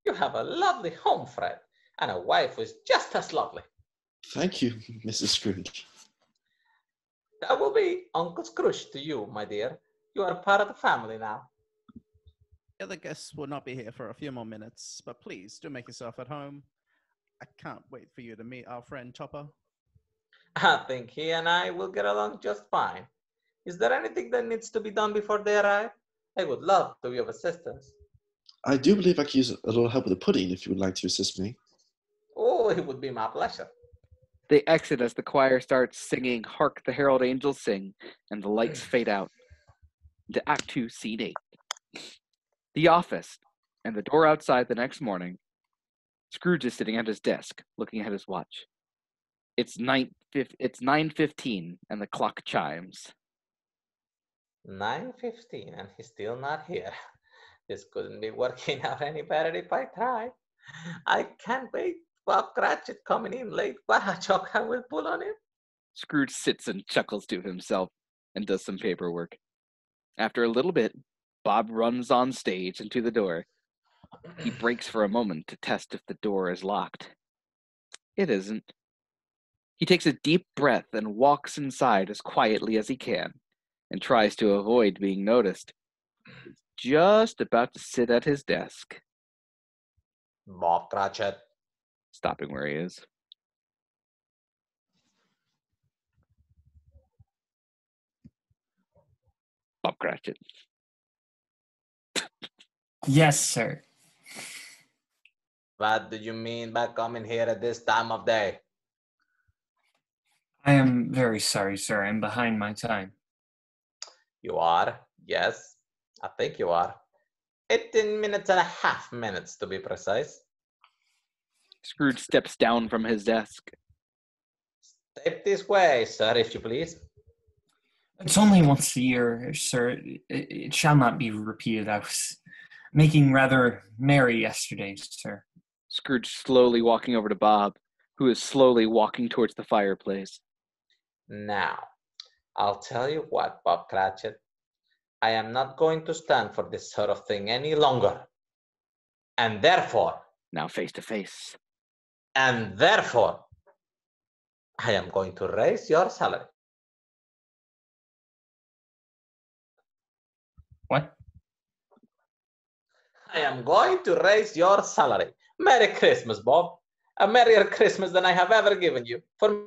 You have a lovely home, Fred, and a wife who is just as lovely. Thank you, Mrs. Scrooge. That will be Uncle Scrooge to you, my dear. You are part of the family now. The other guests will not be here for a few more minutes, but please do make yourself at home. I can't wait for you to meet our friend Topper. I think he and I will get along just fine. Is there anything that needs to be done before they arrive? I would love to be of assistance. I do believe I could use a little help with the pudding if you would like to assist me. Oh, it would be my pleasure. They exit as the choir starts singing Hark the Herald Angels Sing, and the lights fade out. Into Act 2, Scene 8. The office, and the door outside the next morning. Scrooge is sitting at his desk, looking at his watch. It's 9:15, and the clock chimes. 9:15 and he's still not here. This couldn't be working out any better if I tried. I can't wait. Bob Cratchit coming in late. What a joke I will pull on him. Scrooge sits and chuckles to himself and does some paperwork. After a little bit, Bob runs on stage and to the door. He breaks for a moment to test if the door is locked. It isn't. He takes a deep breath and walks inside as quietly as he can and tries to avoid being noticed. He's just about to sit at his desk, Bob Cratchit. stopping where he is. Bob Cratchit. Yes, sir. What do you mean by coming here at this time of day? I am very sorry, sir. I'm behind my time. You are? Yes, I think you are. 18 minutes and a half minutes to be precise. Scrooge steps down from his desk. Step this way, sir, if you please. It's only once a year, sir. It shall not be repeated. I was making rather merry yesterday, sir. Scrooge slowly walking over to Bob, who is slowly walking towards the fireplace. Now, I'll tell you what, Bob Cratchit. I am not going to stand for this sort of thing any longer. And therefore, Now face to face. I am going to raise your salary. What? I am going to raise your salary. Merry Christmas, Bob. A merrier Christmas than I have ever given you. For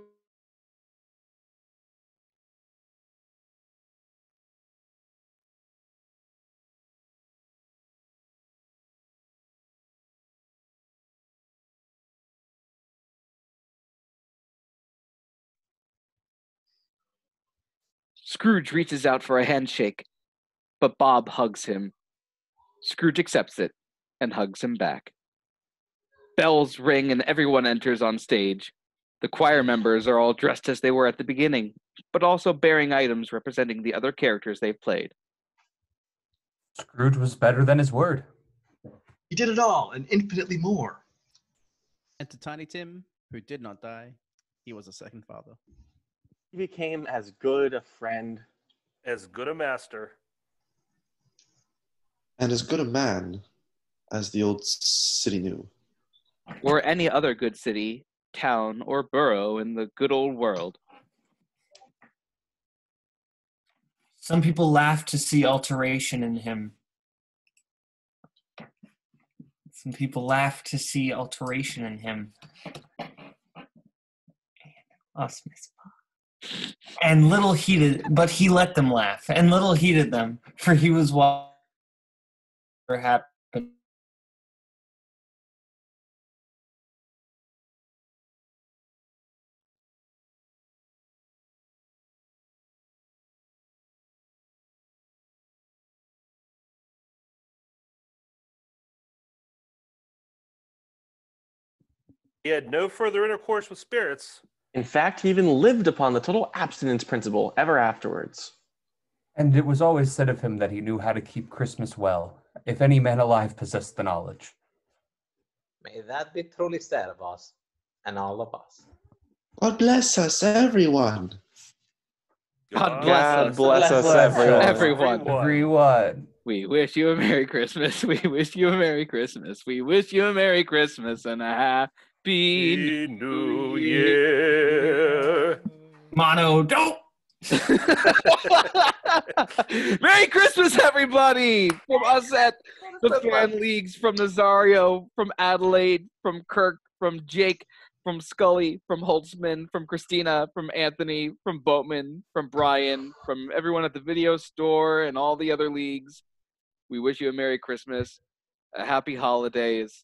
Scrooge reaches out for a handshake, but Bob hugs him. Scrooge accepts it and hugs him back. Bells ring and everyone enters on stage. The choir members are all dressed as they were at the beginning, but also bearing items representing the other characters they've played. Scrooge was better than his word. He did it all and infinitely more. And to Tiny Tim, who did not die, he was a second father. He became as good a friend. As good a master. And as good a man as the old city knew. Or any other good city, town, or borough in the good old world. Some people laugh to see alteration in him. Some people laugh to see alteration in him. Us, Miss Bob. And little heeded, but he let them laugh, and little heeded them, for he was what happened. He had no further intercourse with spirits. In fact, he even lived upon the total abstinence principle ever afterwards. And it was always said of him that he knew how to keep Christmas well, if any man alive possessed the knowledge. May that be truly said of us and all of us. God bless us, everyone. God God bless us, everyone. Everyone. We wish you a Merry Christmas. We wish you a Merry Christmas. We wish you a Merry Christmas and a Happy New Year. Mono, don't. Merry Christmas, everybody! From us at the Fan Leagues, from Nazario, from Adelaide, from Kirk, from Jake, from Scully, from Holtzman, from Christina, from Anthony, from Boatman, from Brian, from everyone at the video store and all the other leagues. We wish you a Merry Christmas, a Happy Holidays,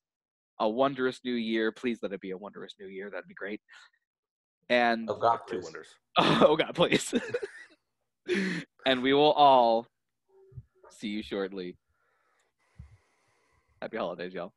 a wondrous New Year. Please let it be a wondrous New Year. That'd be great. And Oh God, Two please. wonders. oh God, please. And we will all see you shortly. Happy holidays, y'all.